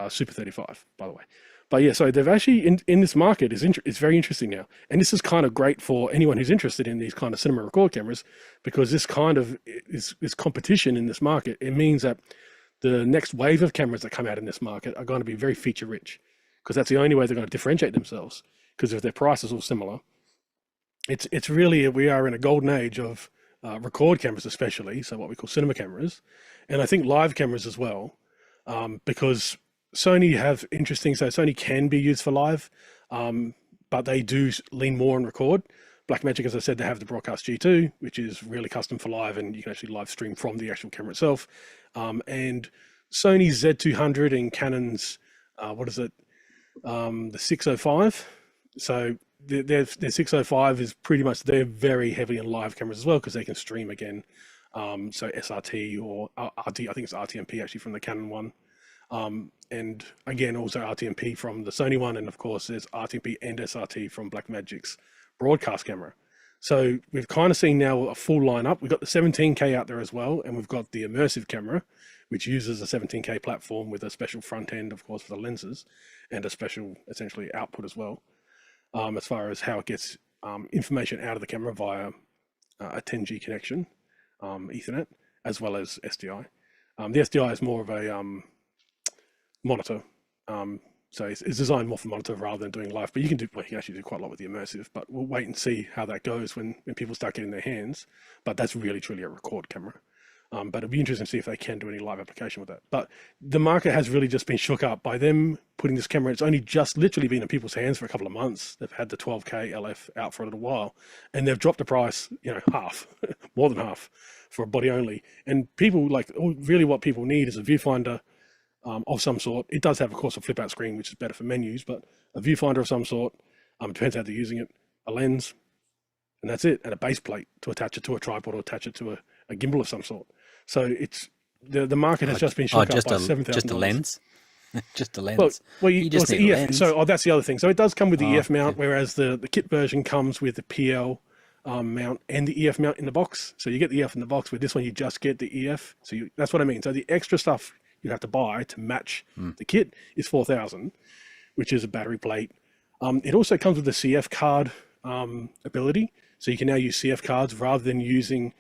Speaker 3: Super 35, by the way. But yeah, so they've actually in this market is very interesting now, and this is kind of great for anyone who's interested in these kind of cinema record cameras, because this kind of is competition in this market. It means that the next wave of cameras that come out in this market are going to be very feature rich, because that's the only way they're going to differentiate themselves. Because if their price is all similar, it's really, we are in a golden age of record cameras, especially, so what we call cinema cameras, and I think live cameras as well, because Sony have interesting, so Sony can be used for live, but they do lean more on record. Blackmagic, as I said, they have the broadcast G2, which is really custom for live, and you can actually live stream from the actual camera itself. And Sony's Z200 and Canon's, the 605. So their 605 is pretty much, they're very heavily in live cameras as well, because they can stream again. So SRT or RT, I think it's RTMP actually from the Canon one. And again, also RTMP from the Sony one. And of course, there's RTMP and SRT from Blackmagic's broadcast camera. So we've kind of seen now a full lineup. We've got the 17K out there as well. And we've got the immersive camera, which uses a 17K platform with a special front end, of course, for the lenses, and a special, essentially, output as well, as far as how it gets information out of the camera via a 10G connection, Ethernet, as well as SDI. The SDI is more of a monitor, so it's designed more for monitor rather than doing live, but you can actually do quite a lot with the immersive, but we'll wait and see how that goes when people start getting their hands. But that's really truly a record camera, but it'll be interesting to see if they can do any live application with that. But the market has really just been shook up by them putting this camera. It's only just literally been in people's hands for a couple of months. They've had the 12K LF out for a little while, and they've dropped the price, half, more than half, for a body only. And people really what people need is a viewfinder of some sort. It does have, of course, a flip out screen, which is better for menus, but a viewfinder of some sort, depends how they're using it, a lens, and that's it, and a base plate to attach it to a tripod or attach it to a gimbal of some sort. So it's the market has just been shook up by $7,000.
Speaker 1: Just a lens? Just a lens?
Speaker 3: Well,
Speaker 1: you just need a lens.
Speaker 3: So that's the other thing. So it does come with the EF mount, whereas the kit version comes with the PL mount and the EF mount in the box. So you get the EF in the box. With this one, you just get the EF. So that's what I mean. So the extra stuff you have to buy to match the kit is $4,000, which is a battery plate. It also comes with the CF card ability, so you can now use CF cards rather than using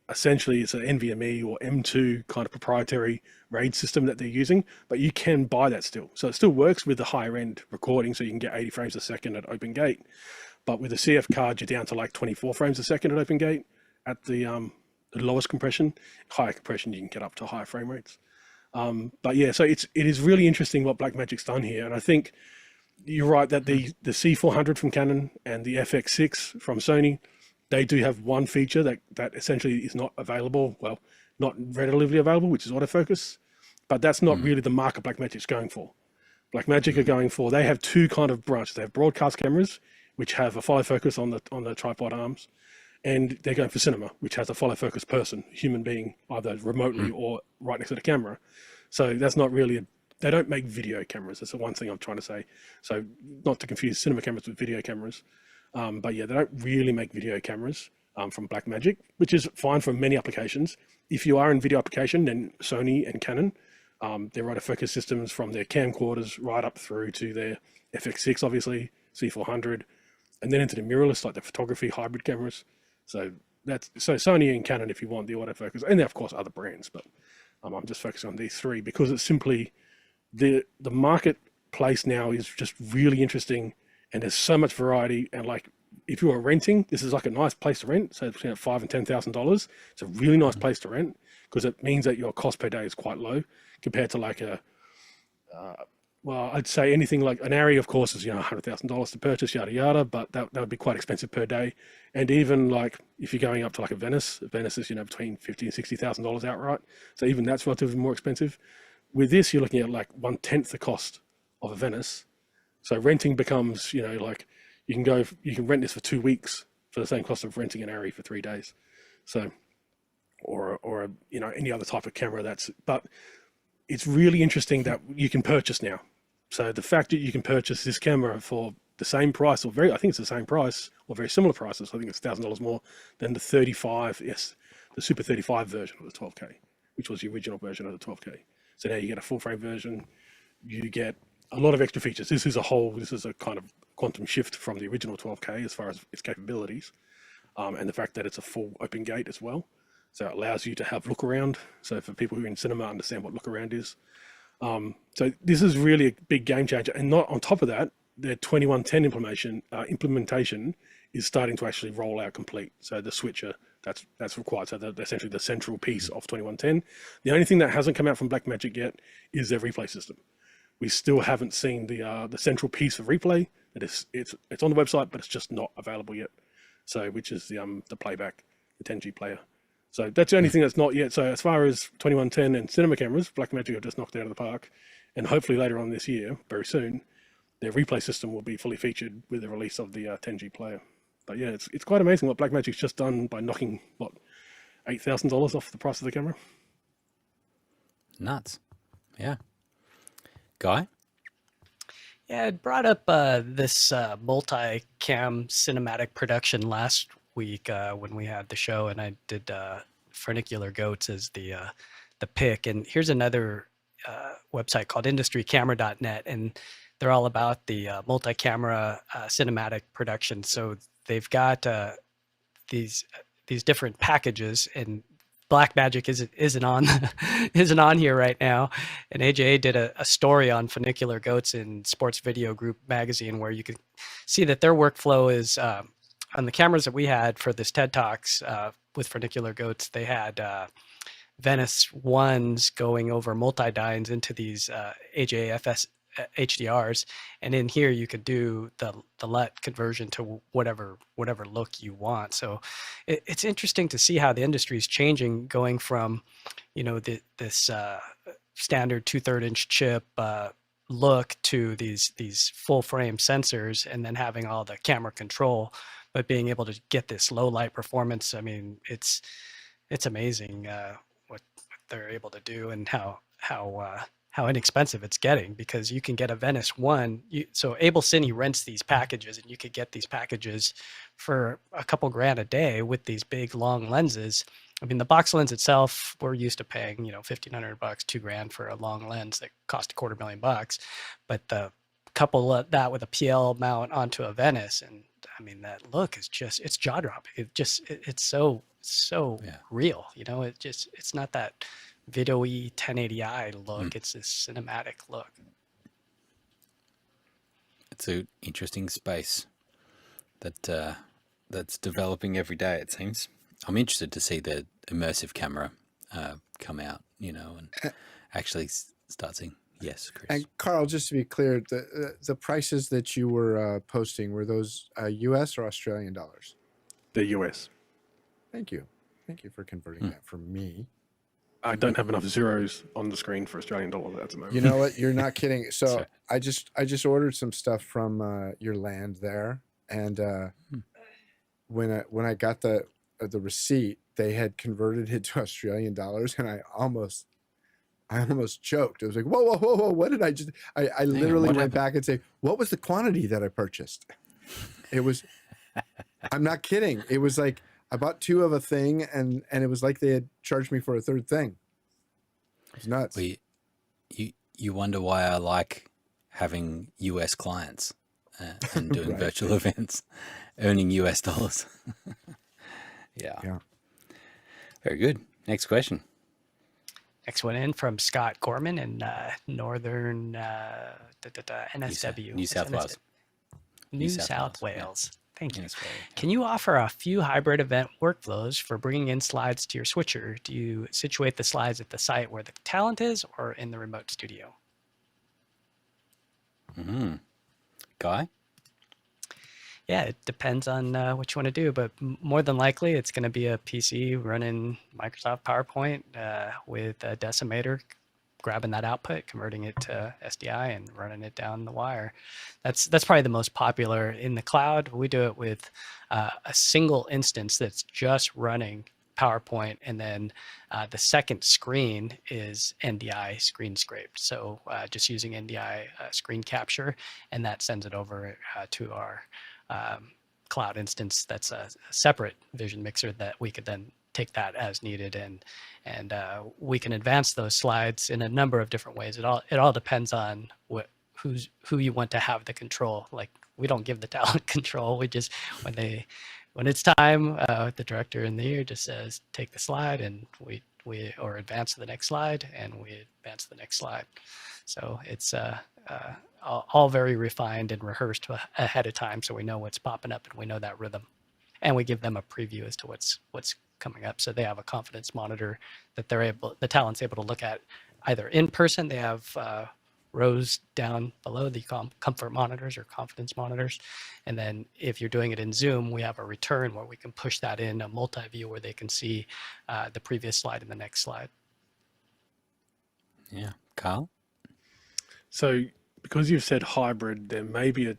Speaker 3: essentially it's an NVMe or M2 kind of proprietary RAID system that they're using, but you can buy that still. So it still works with the higher end recording, so you can get 80 frames a second at open gate, but with the CF card, you're down to like 24 frames a second at open gate at the lowest compression. Higher compression, you can get up to higher frame rates. But yeah, so it is really interesting what Blackmagic's done here. And I think you're right that the C400 from Canon and the FX6 from Sony, they do have one feature that essentially is not available, well, not readily available, which is autofocus, but that's not really the market Blackmagic's going for. Blackmagic are going for, they have two kind of branches. They have broadcast cameras, which have a follow focus on the tripod arms, and they're going for cinema, which has a follow focus person, human being, either remotely or right next to the camera. So that's not really, they don't make video cameras. That's the one thing I'm trying to say. So not to confuse cinema cameras with video cameras. But yeah, they don't really make video cameras from Blackmagic, which is fine for many applications. If you are in video application, then Sony and Canon, their autofocus systems from their camcorders right up through to their FX6, obviously, C400, and then into the mirrorless, like the photography hybrid cameras. So Sony and Canon if you want the autofocus, and then of course other brands, but I'm just focusing on these three because it's simply the marketplace now is just really interesting, and there's so much variety. And like if you are renting, this is like a nice place to rent. So between $5,000 and $10,000, it's a really nice place to rent because it means that your cost per day is quite low compared to like well, I'd say anything like an Arri, of course, is $100,000 to purchase, yada yada, but that would be quite expensive per day. And even like if you're going up to like a Venice is between $50,000 and $60,000 outright. So even that's relatively more expensive. With this, you're looking at like 1/10 the cost of a Venice. So renting becomes like you can rent this for 2 weeks for the same cost of renting an Arri for 3 days. So or any other type of camera but it's really interesting that you can purchase now. So the fact that you can purchase this camera for the same price, I think it's the same price or very similar prices. I think it's $1,000 more than the the Super 35 version of the 12K, which was the original version of the 12K. So now you get a full frame version. You get a lot of extra features. This is a kind of quantum shift from the original 12K as far as its capabilities, and the fact that it's a full open gate as well. So it allows you to have look around. So for people who are in cinema understand what look around is. So this is really a big game changer. And not on top of that, the 2110 implementation is starting to actually roll out complete. So the switcher that's required. So essentially the central piece of 2110. The only thing that hasn't come out from Blackmagic yet is their replay system. We still haven't seen the central piece of replay. It's on the website, but it's just not available yet. So which is the playback, the 10G player. So that's the only thing that's not yet. So as far as 2110 and cinema cameras, Blackmagic have just knocked it out of the park. And hopefully later on this year, very soon, their replay system will be fully featured with the release of the 10G player. But yeah, it's quite amazing what Blackmagic's just done by knocking, $8,000 off the price of the camera.
Speaker 1: Nuts. Yeah. Guy?
Speaker 2: Yeah, I brought up this multi-cam cinematic production last week when we had the show, and I did Funicular Goats as the pick. And here's another website called industrycamera.net, and they're all about the multi-camera cinematic production. So they've got these different packages, and Blackmagic isn't on here right now. And AJA did a story on Funicular Goats in Sports Video Group magazine, where you can see that their workflow is on the cameras that we had for this TED Talks with Funicular Goats. They had Venice 1s going over multi-dynes into these AJFS HDRs, and in here you could do the LUT conversion to whatever look you want. So it's interesting to see how the industry is changing, going from this standard 2/3 inch chip look to these full frame sensors, and then having all the camera control, but being able to get this low light performance. I mean, it's amazing what they're able to do, and how inexpensive it's getting, because you can get a Venice 1. So Able Cine rents these packages, and you could get these packages for a couple grand a day with these big long lenses. I mean, the box lens itself, we're used to paying, $1,500, $2,000 for a long lens that cost $250,000. But the couple of that with a PL mount onto a Venice, and I mean, that look is it's jaw dropping. It's so real. It's not that video-y 1080i look. It's this cinematic look.
Speaker 1: It's an interesting space that's developing every day, it seems. I'm interested to see the immersive camera come out, and actually start seeing. Yes, Chris.
Speaker 4: And Carl, just to be clear, the prices that you were posting, were those US or Australian dollars?
Speaker 3: The US.
Speaker 4: Thank you for converting that for me.
Speaker 3: I don't have enough zeros on the screen for Australian dollars at the moment.
Speaker 4: You know what? You're not kidding. So
Speaker 1: Sorry.
Speaker 4: I just ordered some stuff from your land there, and when I got the receipt, they had converted it to Australian dollars, and I almost choked. It was like, whoa! What did I just? I literally went back and say, what was the quantity that I purchased? It was I'm not kidding. It was like I bought 2 of a thing, and it was like they had charged me for a 3rd thing. It's nuts.
Speaker 1: Well, you wonder why I like having US clients and doing
Speaker 4: Right.
Speaker 1: virtual events, earning US dollars. Yeah. Very good. Next question.
Speaker 2: Next one in from Scott Gorman in northern NSW.
Speaker 1: New South Wales.
Speaker 2: New South Wales. Thank you.
Speaker 1: In Australia.
Speaker 2: Can you offer a few hybrid event workflows for bringing in slides to your switcher? Do you situate the slides at the site where the talent is or in the remote studio?
Speaker 1: Guy?
Speaker 2: Yeah, it depends on what you want to do, but more than likely it's going to be a PC running Microsoft PowerPoint with a decimator, grabbing that output, converting it to SDI, and running it down the wire. That's probably the most popular. In the cloud, we do it with a single instance that's just running PowerPoint, and then the second screen is NDI screen scraped. So just using NDI screen capture, and that sends it over to our cloud instance. That's a separate vision mixer that we could then take that as needed, and we can advance those slides in a number of different ways. It all depends on who you want to have the control. Like, we don't give the talent control. We just when it's time, the director in the ear just says take the slide, and we or advance to the next slide, and we advance to the next slide. So it's all very refined and rehearsed ahead of time, so we know what's popping up and we know that rhythm, and we give them a preview as to what's coming up, so they have a confidence monitor that the talent's able to look at either in person. They have rows down below the comfort monitors or confidence monitors, and then if you're doing it in Zoom, we have a return where we can push that in a multi-view where they can see the previous slide and the next slide.
Speaker 1: Yeah. Carl?
Speaker 3: So because you've said hybrid, there may be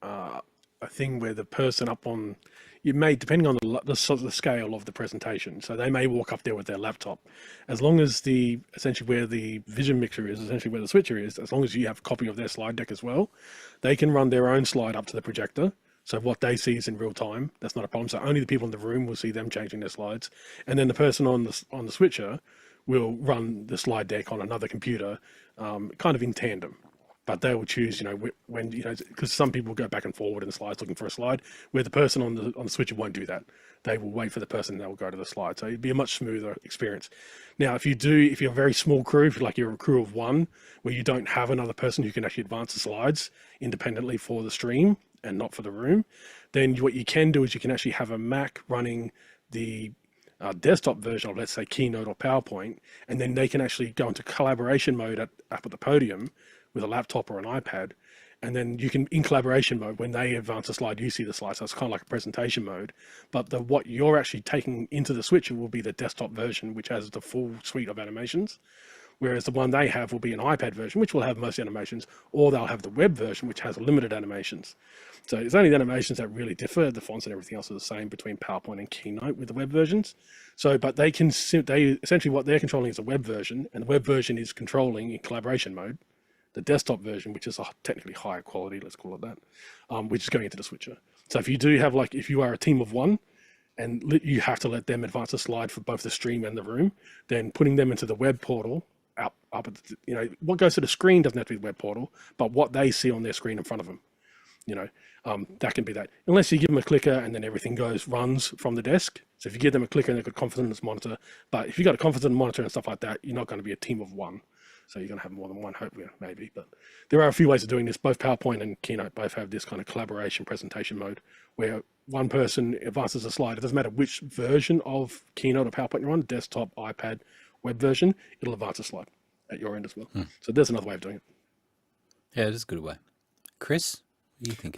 Speaker 3: a thing where the person up on, you may, depending on the scale of the presentation, so they may walk up there with their laptop. As long as essentially where the vision mixer is, essentially where the switcher is, as long as you have a copy of their slide deck as well, they can run their own slide up to the projector. So what they see is in real time. That's not a problem. So only the people in the room will see them changing their slides, and then the person on the switcher will run the slide deck on another computer, kind of in tandem. But they will choose, when, because some people go back and forward in the slides looking for a slide, where the person on the switcher won't do that. They will wait for the person, and they will go to the slide. So it'd be a much smoother experience. Now, if you're a very small crew, like you're a crew of one, where you don't have another person who can actually advance the slides independently for the stream and not for the room, then what you can do is you can actually have a Mac running the desktop version of, let's say, Keynote or PowerPoint, and then they can actually go into collaboration mode up at the podium with a laptop or an iPad, and then you can, in collaboration mode, when they advance a slide, you see the slide. So it's kind of like a presentation mode, but what you're actually taking into the switcher will be the desktop version, which has the full suite of animations, whereas the one they have will be an iPad version, which will have most animations, or they'll have the web version, which has limited animations. So it's only the animations that really differ. The fonts and everything else are the same between PowerPoint and Keynote with the web versions. So, but they essentially what they're controlling is a web version, and the web version is controlling in collaboration mode the desktop version, which is a technically higher quality, let's call it that, which is going into the switcher. So if you do have, like, if you are a team of one and you have to let them advance a slide for both the stream and the room, then putting them into the web portal up at what goes to the screen doesn't have to be the web portal, but what they see on their screen in front of them, that can be that. Unless you give them a clicker and then everything runs from the desk. So if you give them a clicker and they've got a confidence monitor, but if you've got a confidence monitor and stuff like that, you're not going to be a team of one. So you're going to have more than one, hopefully, maybe. But there are a few ways of doing this. Both PowerPoint and Keynote both have this kind of collaboration presentation mode where one person advances a slide. It doesn't matter which version of Keynote or PowerPoint you're on, desktop, iPad, web version, it'll advance a slide at your end as well. So there's another way of doing it.
Speaker 1: Yeah, it is a good way. Chris, what do you think?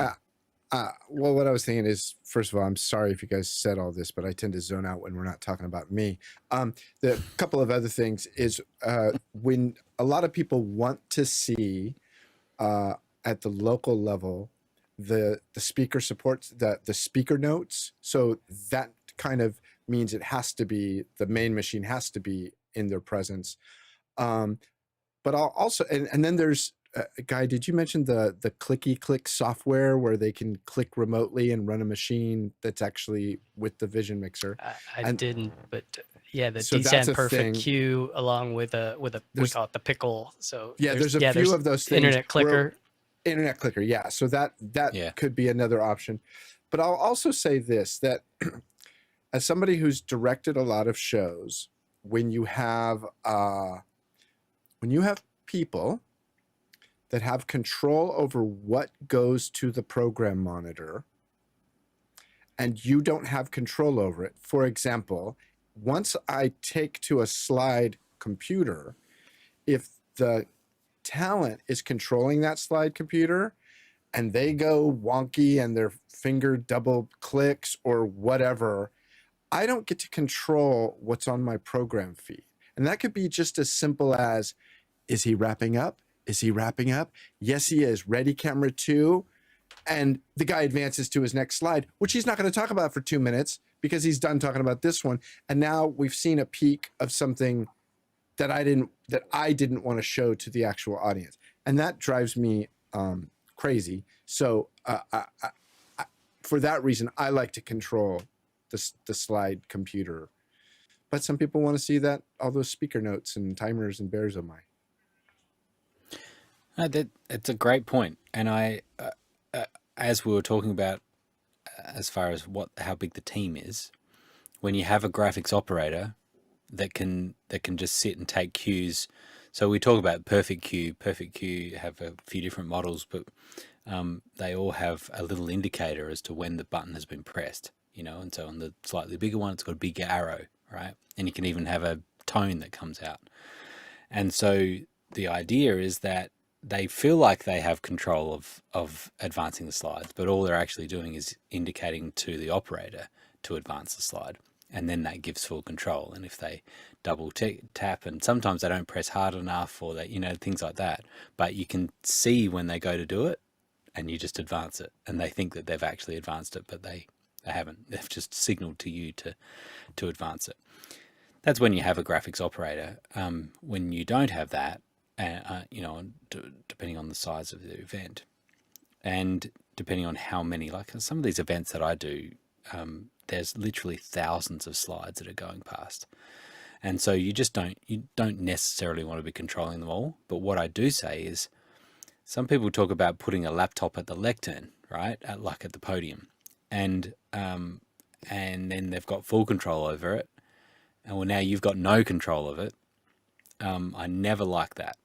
Speaker 4: Well, what I was thinking is, first of all, I'm sorry if you guys said all this, but I tend to zone out when we're not talking about me. The couple of other things is when a lot of people want to see at the local level the speaker supports the speaker notes. So that kind of means it has to be, the main machine has to be in their presence. But I'll also, and then there's Guy, did you mention the clicky click software where they can click remotely and run a machine that's actually with the Vision Mixer?
Speaker 2: I
Speaker 4: And
Speaker 2: didn't, but yeah, the
Speaker 4: so that's
Speaker 2: descent
Speaker 4: a
Speaker 2: perfect
Speaker 4: thing.
Speaker 2: queue along with we
Speaker 4: There's
Speaker 2: call it the pickle. So
Speaker 4: there's a few of those things.
Speaker 2: internet clicker.
Speaker 4: Internet clicker, yeah. So that
Speaker 1: Yeah.
Speaker 4: could be another option. But I'll also say this, that as somebody who's directed a lot of shows, when you have people that have control over what goes to the program monitor and you don't have control over it. For example, once I take to a slide computer, if the talent is controlling that slide computer and they go wonky and their finger double clicks or whatever, I don't get to control what's on my program feed. And that could be just as simple as, is he wrapping up? Is he wrapping up? Yes, he is. Ready, camera 2. And the guy advances to his next slide, which he's not going to talk about for 2 minutes because he's done talking about this one. And now we've seen a peek of something that I didn't want to show to the actual audience. And that drives me crazy. So for that reason, I like to control the slide computer. But some people want to see that all those speaker notes and timers and bears on my.
Speaker 1: It's a great point. And as we were talking about, as far as how big the team is, when you have a graphics operator that can just sit and take cues. So we talk about Perfect Cue. Perfect Cue have a few different models, but they all have a little indicator as to when the button has been pressed, and so on the slightly bigger one, it's got a big arrow, right? And you can even have a tone that comes out. And so the idea is that they feel like they have control of advancing the slides, but all they're actually doing is indicating to the operator to advance the slide. And then that gives full control. And if they double tap, and sometimes they don't press hard enough, or they, things like that, but you can see when they go to do it, and you just advance it, and they think that they've actually advanced it, but they haven't. They've just signaled to you to advance it. That's when you have a graphics operator. When you don't have that, depending on the size of the event, and depending on how many, like some of these events that I do, there's literally thousands of slides that are going past. And so you don't necessarily want to be controlling them all. But what I do say is, some people talk about putting a laptop at the lectern, right? At the podium. And then they've got full control over it. And well, now you've got no control of it. I never like that.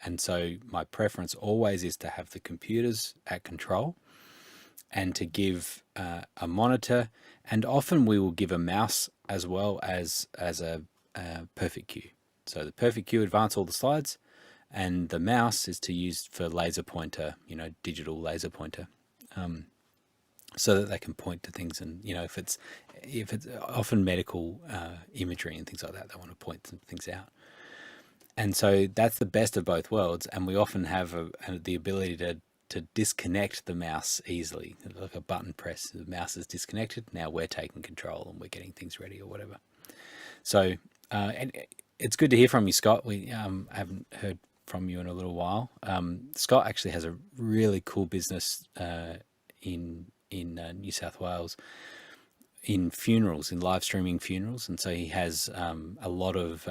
Speaker 1: And so my preference always is to have the computers at control and to give a monitor, and often we will give a mouse as well as a Perfect Cue. So the Perfect Cue advance all the slides, and the mouse is to use for laser pointer, digital laser pointer, so that they can point to things. And if it's often medical imagery and things like that, they want to point some things out. And so that's the best of both worlds. And we often have the ability to disconnect the mouse easily, like a button press. The mouse is disconnected. Now we're taking control and we're getting things ready or whatever. So and it's good to hear from you, Scott. We haven't heard from you in a little while. Scott actually has a really cool business in New South Wales in funerals, in live streaming funerals, and so he has a lot of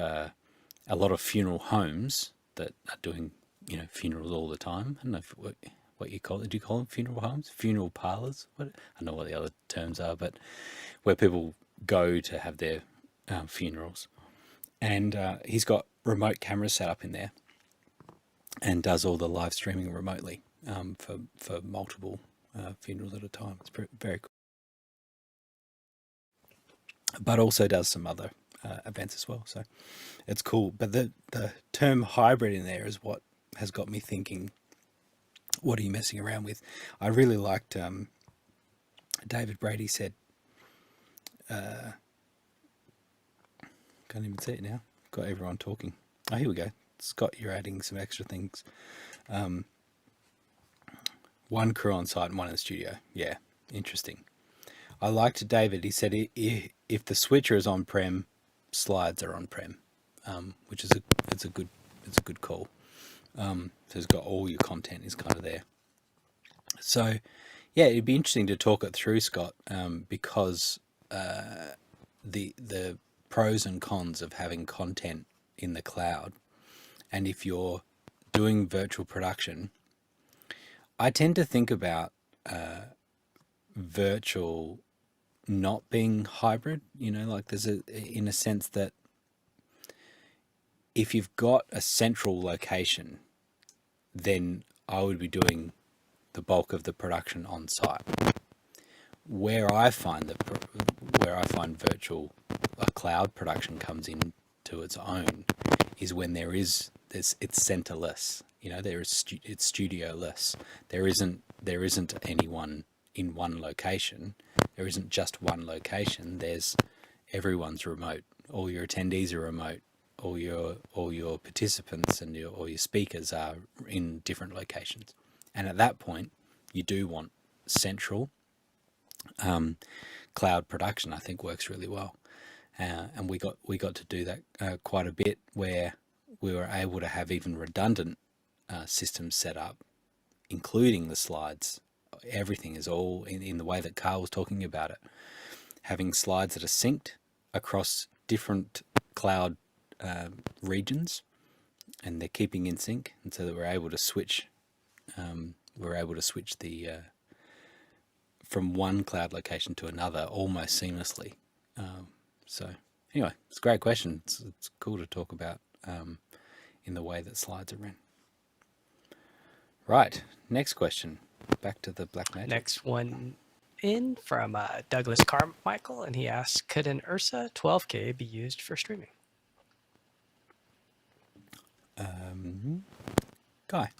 Speaker 1: funeral homes that are doing funerals all the time. I don't know what you call it. Do you call them funeral homes? Funeral parlors? I don't know what the other terms are, but where people go to have their funerals. And he's got remote cameras set up in there and does all the live streaming remotely for multiple funerals at a time. It's very cool. But also does some other events as well. So it's cool. But the term hybrid in there is what has got me thinking, what are you messing around with? I really liked David Brady said, can't even see it now. Got everyone talking. Oh, here we go. Scott, you're adding some extra things. One crew on site and one in the studio. Yeah, interesting. I liked David. He said if the switcher is on-prem, slides are on-prem, which is a good call. So it's got all your content is kind of there. So yeah, it'd be interesting to talk it through, Scott, because the pros and cons of having content in the cloud, and if you're doing virtual production, I tend to think about virtual not being hybrid. Like there's in a sense that if you've got a central location, then I would be doing the bulk of the production on site. Where I find virtual cloud production comes in to its own is when it's centerless. It's studio-less. There isn't anyone in one location. There isn't just one location. Everyone's remote. All your attendees are remote. All your participants and all your speakers are in different locations. And at that point, you do want central cloud production. I think works really well, and we got to do that quite a bit, where we were able to have even redundant systems set up, including the slides. Everything is all in the way that Carl was talking about it. Having slides that are synced across different cloud regions, and they're keeping in sync, and so that we're able to switch. The from one cloud location to another almost seamlessly. So anyway, it's a great question. It's cool to talk about in the way that slides are ran. Right, next question. Back to the Blackmagic.
Speaker 2: Next one in from Douglas Carmichael, and he asks, could an URSA 12K be used for streaming?
Speaker 1: Guy.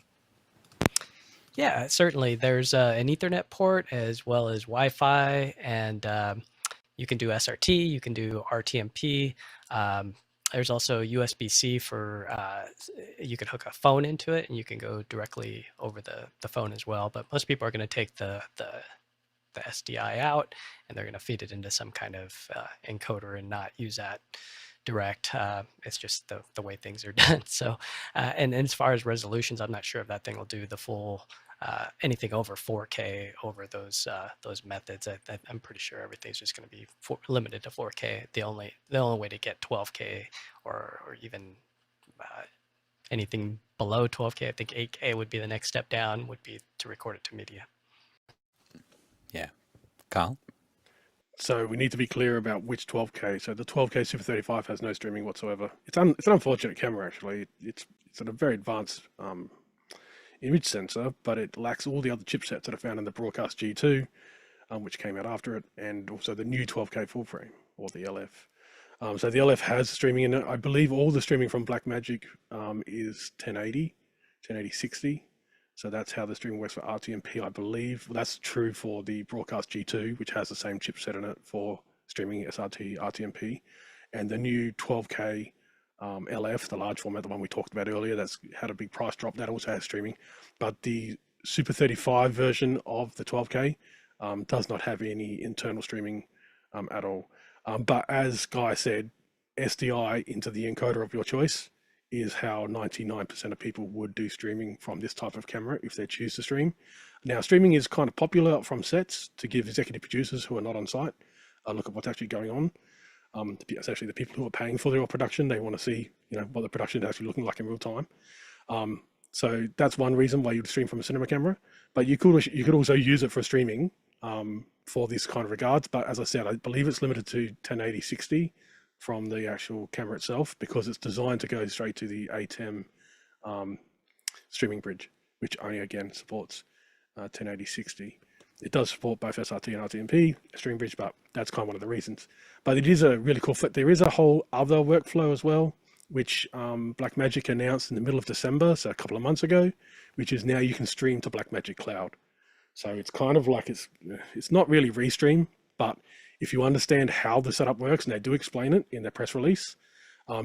Speaker 2: Yeah, certainly. There's an Ethernet port as well as Wi-Fi, and you can do SRT, you can do RTMP. There's also USB-C for, you can hook a phone into it, and you can go directly over the phone as well. But most people are going to take the SDI out, and they're going to feed it into some kind of encoder and not use that direct. It's just the way things are done. So, and as far as resolutions, I'm not sure if that thing will do the full anything over 4K over those methods. I'm pretty sure everything's just going to be limited to 4K. The only way to get 12K or even anything below 12K, I think 8K would be the next step down, would be to record it to media.
Speaker 1: Yeah. Carl? So
Speaker 3: we need to be clear about which 12K. So the 12K Super 35 has no streaming whatsoever. It's an unfortunate camera, actually. It's a very advanced image sensor, but it lacks all the other chipsets that are found in the Broadcast G2, which came out after it, and also the new 12K full frame, or the LF. So the LF has streaming in it. I believe all the streaming from Blackmagic is 1080, 1080-60. So that's how the streaming works for RTMP, I believe. That's true for the Broadcast G2, which has the same chipset in it for streaming SRT, RTMP. And the new 12K LF, the large format, the one we talked about earlier, that's had a big price drop, that also has streaming. But the Super 35 version of the 12K does not have any internal streaming at all. But as Guy said, SDI into the encoder of your choice is how 99% of people would do streaming from this type of camera if they choose to stream. Now, streaming is kind of popular from sets to give executive producers who are not on site a look at what's actually going on. Especially the people who are paying for their production, they want to see, what the production is actually looking like in real time. So that's one reason why you'd stream from a cinema camera. But you could also use it for streaming for this kind of regards. But as I said, I believe it's limited to 1080-60 from the actual camera itself, because it's designed to go straight to the ATEM streaming bridge, which only again supports 1080-60. It does support both SRT and RTMP streaming bridge, but that's kind of one of the reasons. But it is a really cool fit. There is a whole other workflow as well, which Blackmagic announced in the middle of December, so a couple of months ago, which is now you can stream to Blackmagic Cloud. So it's kind of like it's not really restream, but if you understand how the setup works, and they do explain it in their press release,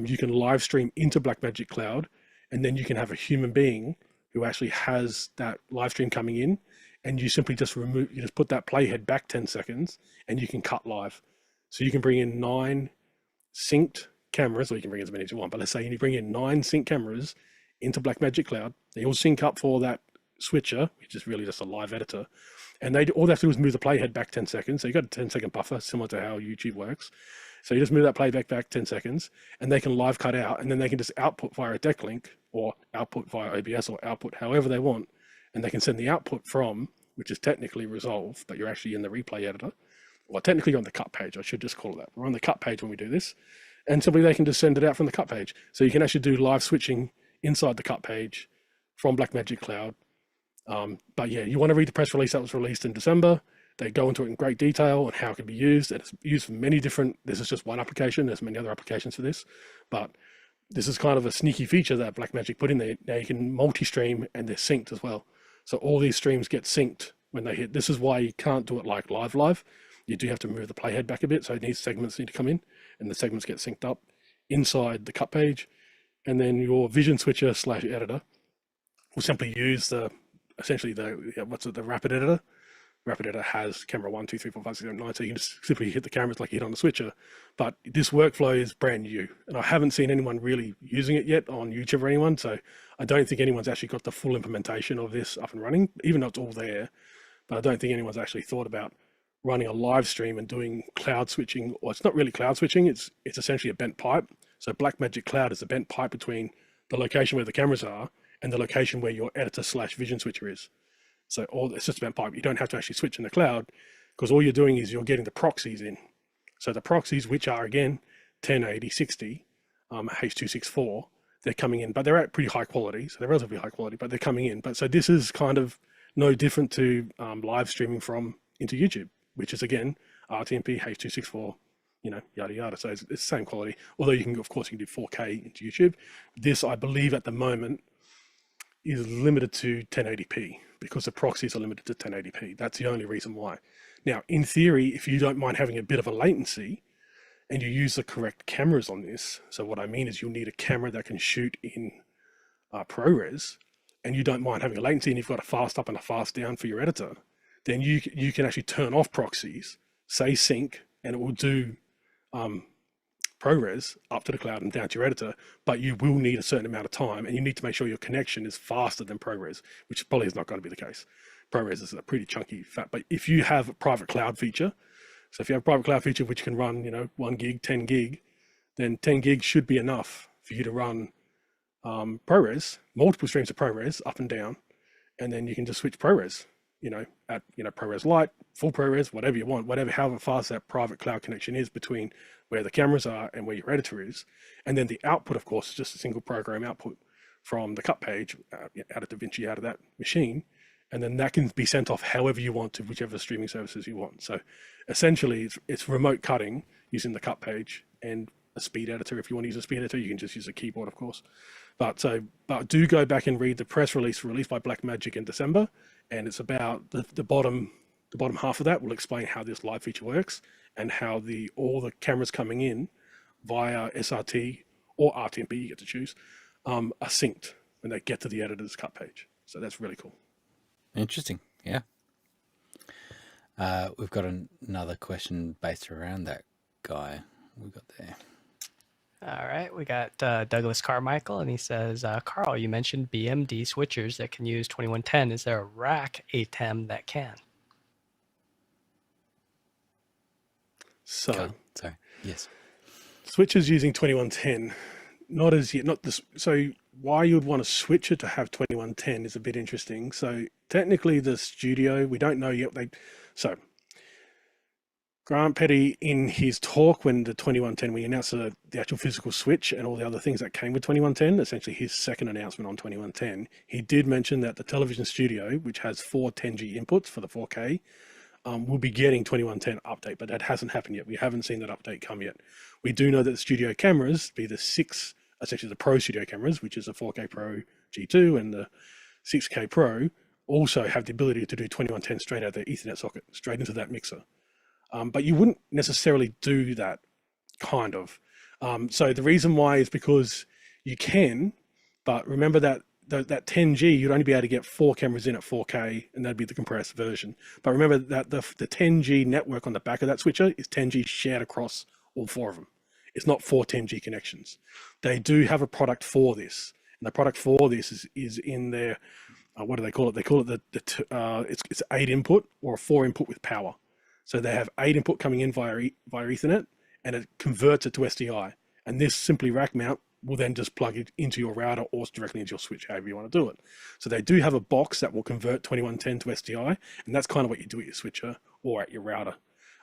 Speaker 3: you can live stream into Blackmagic Cloud, and then you can have a human being who actually has that live stream coming in, and you simply just put that playhead back 10 seconds, and you can cut live. So you can bring in 9 synced cameras, or you can bring as many as you want, but let's say you bring in 9 sync cameras into Blackmagic Cloud. They all sync up for that switcher, which is really just a live editor. And all they have to do is move the playhead back 10 seconds. So you got a 10-second buffer, similar to how YouTube works. So you just move that playback back 10 seconds, and they can live cut out, and then they can just output via a deck link, or output via OBS, or output however they want. And they can send the output from, which is technically Resolve, but you're actually in the replay editor. Well, technically you're on the cut page. I should just call it that. We're on the cut page when we do this. And simply they can just send it out from the cut page. So you can actually do live switching inside the cut page from Blackmagic Cloud. But yeah, you want to read the press release that was released in December. They go into it in great detail on how it can be used. And it's used for many different, this is just one application. There's many other applications for this, but this is kind of a sneaky feature that Blackmagic put in there. Now you can multi-stream and they're synced as well. So all these streams get synced when they hit. This is why you can't do it like live. You do have to move the playhead back a bit. So segments need to come in, and the segments get synced up inside the cut page. And then your vision switcher / editor will simply use essentially the rapid editor. Rapid editor has camera 1, 2, 3, 4, 5, 6, 7, 9. So you can just simply hit the cameras like you hit on the switcher. But this workflow is brand new, and I haven't seen anyone really using it yet on YouTube or anyone. So I don't think anyone's actually got the full implementation of this up and running, even though it's all there. But I don't think anyone's actually thought about running a live stream and doing cloud switching. Or it's not really cloud switching. It's essentially a bent pipe. So Blackmagic Cloud is a bent pipe between the location where the cameras are and the location where your editor / vision switcher is. So it's just a bent pipe. You don't have to actually switch in the cloud, because all you're doing is you're getting the proxies in. So the proxies, which are again 1080, 60, H.264, they're coming in, but they're at pretty high quality. So they're relatively high quality, but they're coming in. But so this is kind of no different to live streaming into YouTube, which is again RTMP, H.264, yada yada. So it's the same quality. Although you can do 4K into YouTube. This, I believe, at the moment is limited to 1080p, because the proxies are limited to 1080p. That's the only reason why. Now, in theory, if you don't mind having a bit of a latency and you use the correct cameras on this, so what I mean is you'll need a camera that can shoot in ProRes, and you don't mind having a latency, and you've got a fast up and a fast down for your editor, then you can actually turn off proxies, say sync, and it will do ProRes up to the cloud and down to your editor, but you will need a certain amount of time, and you need to make sure your connection is faster than ProRes, which probably is not going to be the case. ProRes is a pretty chunky fat, but if you have a private cloud feature, so if you have a private cloud feature which can run 1 gig, 10 gig, then 10 gig should be enough for you to run ProRes, multiple streams of ProRes up and down, and then you can just switch ProRes, at ProRes Lite, full ProRes, whatever you want, however fast that private cloud connection is between where the cameras are and where your editor is. And then the output, of course, is just a single program output from the cut page out of DaVinci, out of that machine. And then that can be sent off however you want to whichever streaming services you want. So essentially it's remote cutting using the cut page and a speed editor. If you want to use a speed editor, you can just use a keyboard, of course. But do go back and read the press release released by Blackmagic in December. And it's about the bottom half of that will explain how this live feature works and how all the cameras coming in via SRT or RTMP, you get to choose, are synced when they get to the editor's cut page. So that's really cool.
Speaker 1: Interesting. Yeah. We've got another question based around that guy we got there.
Speaker 2: All right, we got Douglas Carmichael, and he says, Carl, you mentioned BMD switchers that can use 2110. Is there a rack ATEM that can?
Speaker 3: So,
Speaker 1: sorry. Yes.
Speaker 3: Switchers using 2110, not as yet, not this. So why you'd want to switch it to have 2110 is a bit interesting. So technically the studio, we don't know yet. So Grant Petty, in his talk when the 2110, we announced the actual physical switch and all the other things that came with 2110, essentially his second announcement on 2110, he did mention that the television studio, which has 4 10G inputs for the 4K, will be getting 2110 update, but that hasn't happened yet. We haven't seen that update come yet. We do know that the studio cameras, be the 6, essentially the Pro Studio cameras, which is the 4K Pro G2 and the 6K Pro, also have the ability to do 2110 straight out their Ethernet socket, straight into that mixer. But you wouldn't necessarily do that, kind of. So the reason why is because you can, but remember that 10G, you'd only be able to get 4 cameras in at 4K, and that'd be the compressed version. But remember that the 10G network on the back of that switcher is 10G shared across all 4 of them. It's not 4 10G connections. They do have a product for this, And the product for this is in their what do they call it? They call it it's 8 input or a 4 input with power. So they have 8 input coming in via Ethernet, and it converts it to SDI. And this simply rack mount will then just plug it into your router or directly into your switch, however you want to do it. So they do have a box that will convert 2110 to SDI, and that's kind of what you do at your switcher or at your router,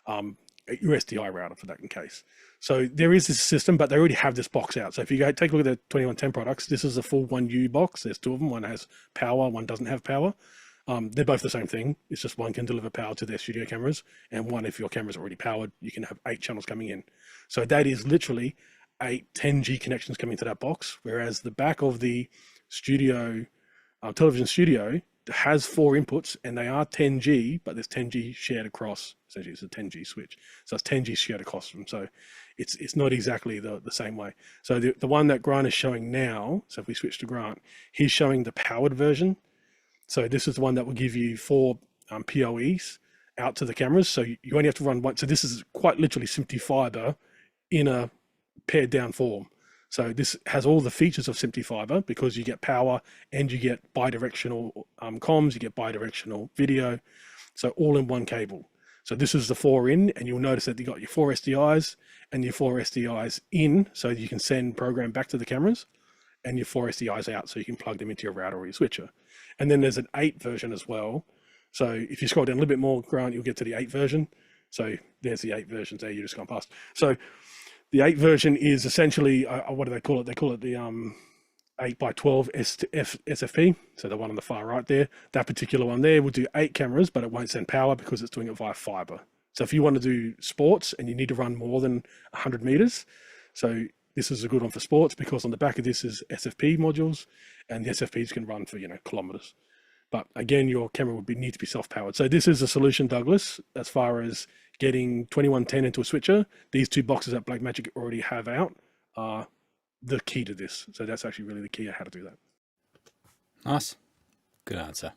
Speaker 3: at your SDI router for that in case. So there is this system, but they already have this box out. So if you go take a look at the 2110 products, this is a full 1U box. There's 2 of them. One has power, one doesn't have power. They're both the same thing. It's just one can deliver power to their studio cameras, and one, if your camera's already powered, you can have 8 channels coming in. So that is literally 8 10G connections coming to that box, whereas the back of the studio, television studio, has 4 inputs, and they are 10G, but there's 10G shared across. Essentially, it's a 10G switch, so it's 10G shared across them. So it's not exactly the same way. So the one that Grant is showing now, so if we switch to Grant, he's showing the powered version. So this is the one that will give you 4 PoEs out to the cameras. So you only have to run one. So this is quite literally SMPTE fiber in a pared down form. So this has all the features of SMPTE fiber because you get power and you get bidirectional comms, you get bidirectional video. So all in one cable. So this is the 4 in, and you'll notice that you got your 4 SDIs and your 4 SDIs in, so you can send program back to the cameras, and your 4 SDIs out, so you can plug them into your router or your switcher. And then there's an 8 version as well. So if you scroll down a little bit more, Grant, you'll get to the 8 version. So there's the 8 versions there, you just gone past. So the 8 version is essentially, what do they call it? They call it the 8x12 SFP. So the one on the far right there, that particular one there will do 8 cameras, but it won't send power because it's doing it via fiber. So if you want to do sports and you need to run more than 100 meters, so this is a good one for sports because on the back of this is SFP modules, and the SFPs can run for, kilometers. But again, your camera would need to be self-powered. So this is a solution, Douglas, as far as getting 2110 into a switcher. These 2 boxes that Blackmagic already have out are the key to this. So that's actually really the key of how to do that.
Speaker 1: Nice. Good answer.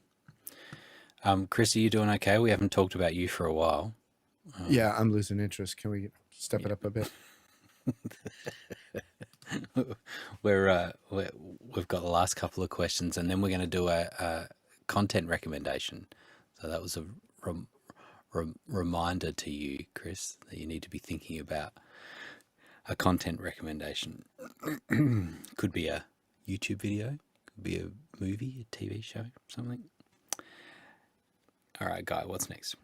Speaker 1: Chris, are you doing okay? We haven't talked about you for a while.
Speaker 4: Yeah, I'm losing interest. Can we step it up a bit?
Speaker 1: We've got the last couple of questions, and then we're going to do a content recommendation. So that was a reminder to you, Chris, that you need to be thinking about a content recommendation. Could be a YouTube video, could be a movie, a TV show, something. All right, Guy, what's next?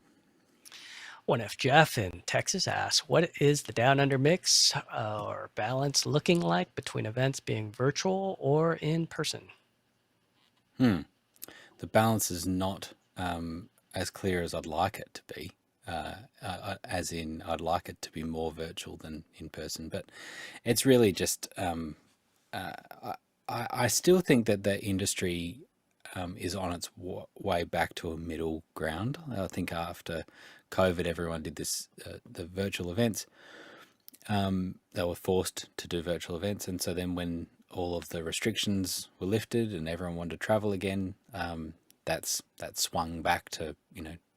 Speaker 2: 1F Jeff in Texas asks, what is the down under mix or balance looking like between events being virtual or in person?
Speaker 1: The balance is not as clear as I'd like it to be, as in I'd like it to be more virtual than in person. But it's really just, I still think that the industry is on its way back to a middle ground. I think after COVID, everyone did this, the virtual events. They were forced to do virtual events. And so then when all of the restrictions were lifted and everyone wanted to travel again, that swung back to,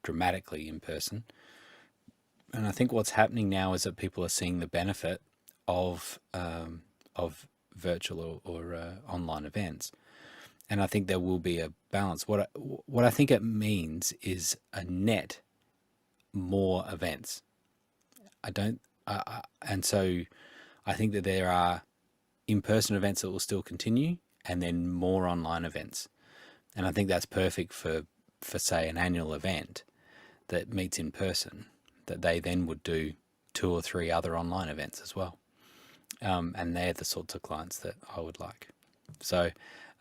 Speaker 1: dramatically in person. And I think what's happening now is that people are seeing the benefit of virtual or online events. And I think there will be a balance. What I think it means is a net more events. And so I think that there are in-person events that will still continue, and then more online events. And I think that's perfect for say an annual event that meets in person, that they then would do 2 or 3 other online events as well. And they're the sorts of clients that I would like. So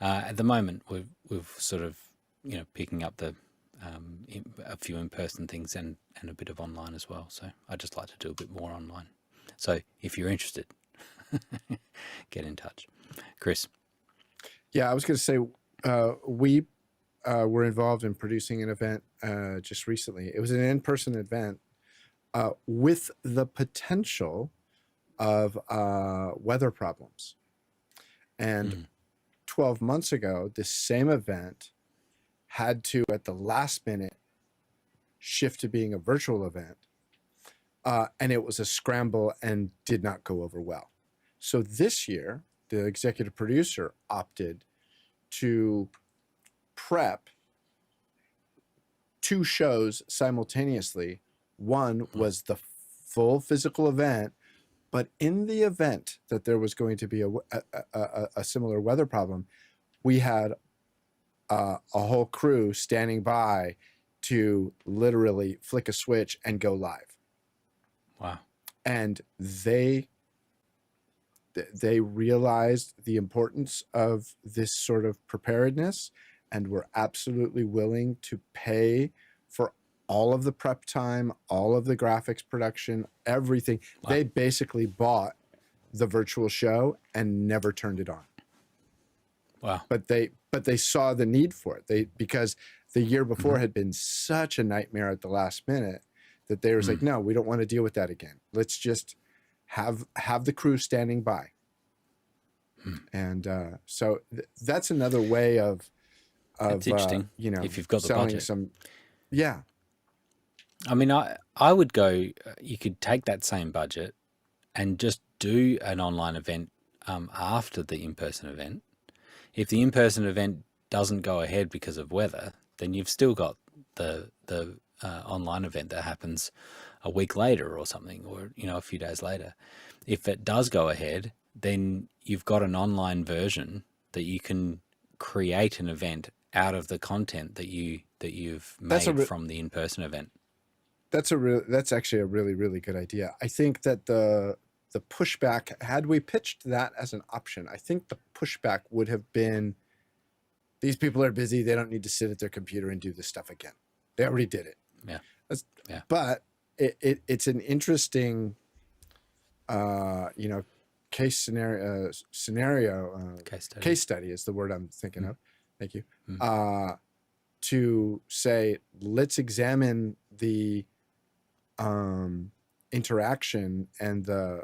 Speaker 1: at the moment we've sort of, picking up the a few in-person things and a bit of online as well. So I'd just like to do a bit more online. So if you're interested, get in touch. Chris.
Speaker 4: Yeah, I was going to say, we were involved in producing an event just recently. It was an in-person event with the potential of weather problems. And 12 months ago, this same event had to, at the last minute, shift to being a virtual event. And it was a scramble and did not go over well. So this year, the executive producer opted to prep 2 shows simultaneously. One was the full physical event, but in the event that there was going to be a similar weather problem, we had a whole crew standing by to literally flick a switch and go live.
Speaker 1: Wow.
Speaker 4: And they realized the importance of this sort of preparedness and were absolutely willing to pay for all of the prep time, all of the graphics production, everything.
Speaker 1: Wow.
Speaker 4: They basically bought the virtual show and never turned it on.
Speaker 1: Wow.
Speaker 4: But they saw the need for it. Because the year before had been such a nightmare at the last minute that they was like, no, we don't want to deal with that again. Let's just have the crew standing by. And so that's another way of
Speaker 1: That's interesting.
Speaker 4: You know,
Speaker 1: If you've got the
Speaker 4: selling
Speaker 1: budget.
Speaker 4: some, yeah.
Speaker 1: I mean, I would go, you could take that same budget and just do an online event after the in-person event. If the in-person event doesn't go ahead because of weather, then you've still got the online event that happens a week later or something, or, you know, a few days later. If it does go ahead, then you've got an online version that you can create an event out of the content that you've made from the in-person event.
Speaker 4: That's actually a really, really good idea. I think that the pushback, had we pitched that as an option, I think the pushback would have been, these people are busy. They don't need to sit at their computer and do this stuff again. They already did it.
Speaker 1: Yeah. Yeah.
Speaker 4: But it's an interesting, you know, case scenario, case study is the word I'm thinking of. Thank you. To say, let's examine the interaction and the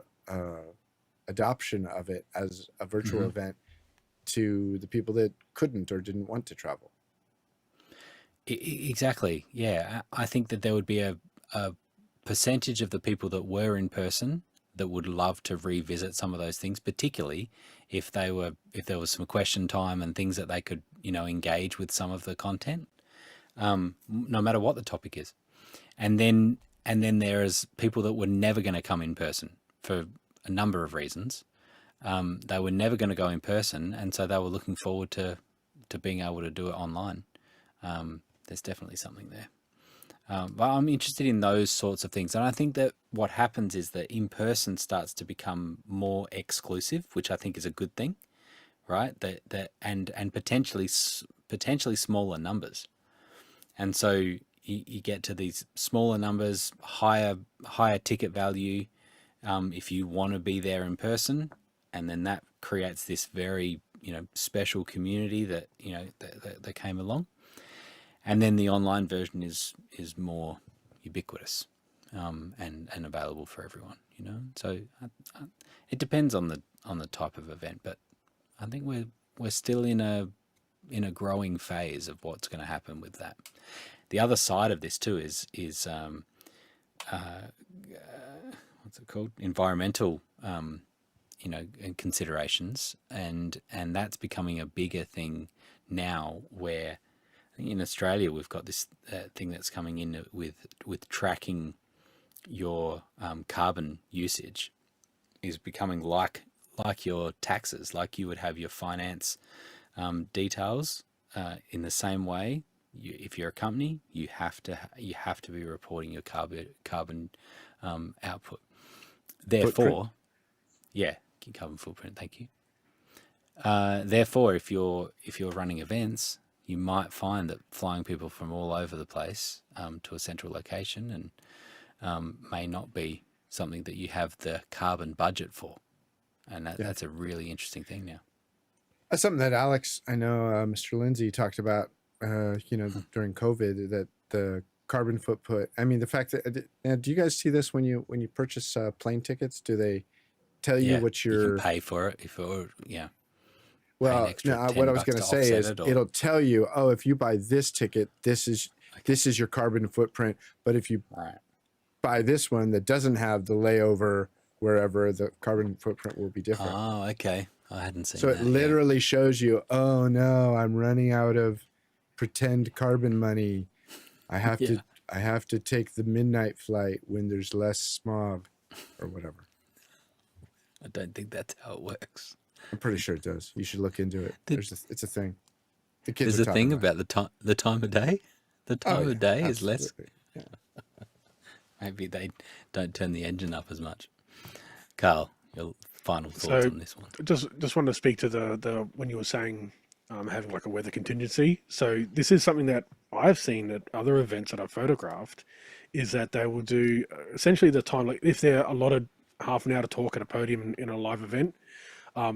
Speaker 4: adoption of it as a virtual event to the people that couldn't or didn't want to travel.
Speaker 1: Exactly. Yeah. I think that there would be a percentage of the people that were in person that would love to revisit some of those things, particularly if there was some question time and things that they could, you know, engage with some of the content, no matter what the topic is. And then there's people that were never going to come in person for a number of reasons. They were never going to go in person, and so they were looking forward to being able to do it online. There's definitely something there. But I'm interested in those sorts of things. And I think that what happens is that in-person starts to become more exclusive, which I think is a good thing, right? And potentially smaller numbers. And so you get to these smaller numbers, higher ticket value, if you want to be there in person. And then that creates this very, you know, special community that, you know, that came along. And then the online version is more ubiquitous and available for everyone, you know. So it depends on the type of event, but I think we're still in a growing phase of what's going to happen with that. The other side of this too is what's it called? Environmental, you know, considerations, and that's becoming a bigger thing now, where in Australia we've got this thing that's coming in with tracking your carbon usage is becoming like your taxes, like you would have your finance details in the same way. If you're a company, you have to be reporting your carbon output. Therefore, carbon footprint. Thank you. Therefore, if you're running events, you might find that flying people from all over the place to a central location and may not be something that you have the carbon budget for, and that's a really interesting thing now.
Speaker 4: That's something that Alex, I know, Mr. Lindsay talked about, you know, during COVID, that the carbon footprint. I mean, the fact that, do you guys see this when you purchase plane tickets? Do they tell you what
Speaker 1: you can pay for it
Speaker 4: Well, no, what I was going to say is it'll tell you, oh, if you buy this ticket, this is your carbon footprint. But if you buy this one that doesn't have the layover wherever, the carbon footprint will be different.
Speaker 1: Oh, okay. I hadn't seen
Speaker 4: So
Speaker 1: that.
Speaker 4: it
Speaker 1: Yeah.
Speaker 4: literally shows you, oh no, I'm running out of pretend carbon money. I have
Speaker 1: Yeah.
Speaker 4: to take the midnight flight when there's less smog or whatever.
Speaker 1: I don't think that's how it works.
Speaker 4: I'm pretty sure it does. You should look into it. It's a thing. The kids
Speaker 1: There's
Speaker 4: are
Speaker 1: a thing
Speaker 4: talking about
Speaker 1: about the time of day. The time of day is less.
Speaker 4: absolutely. Yeah.
Speaker 1: Maybe they don't turn the engine up as much. Carl, your final thoughts
Speaker 3: So
Speaker 1: on this one?
Speaker 3: just wanted to speak to the when you were saying having like a weather contingency. So this is something that I've seen at other events that I've photographed, is that they will do essentially the time, like if they're allotted half an hour to talk at a podium in a live event,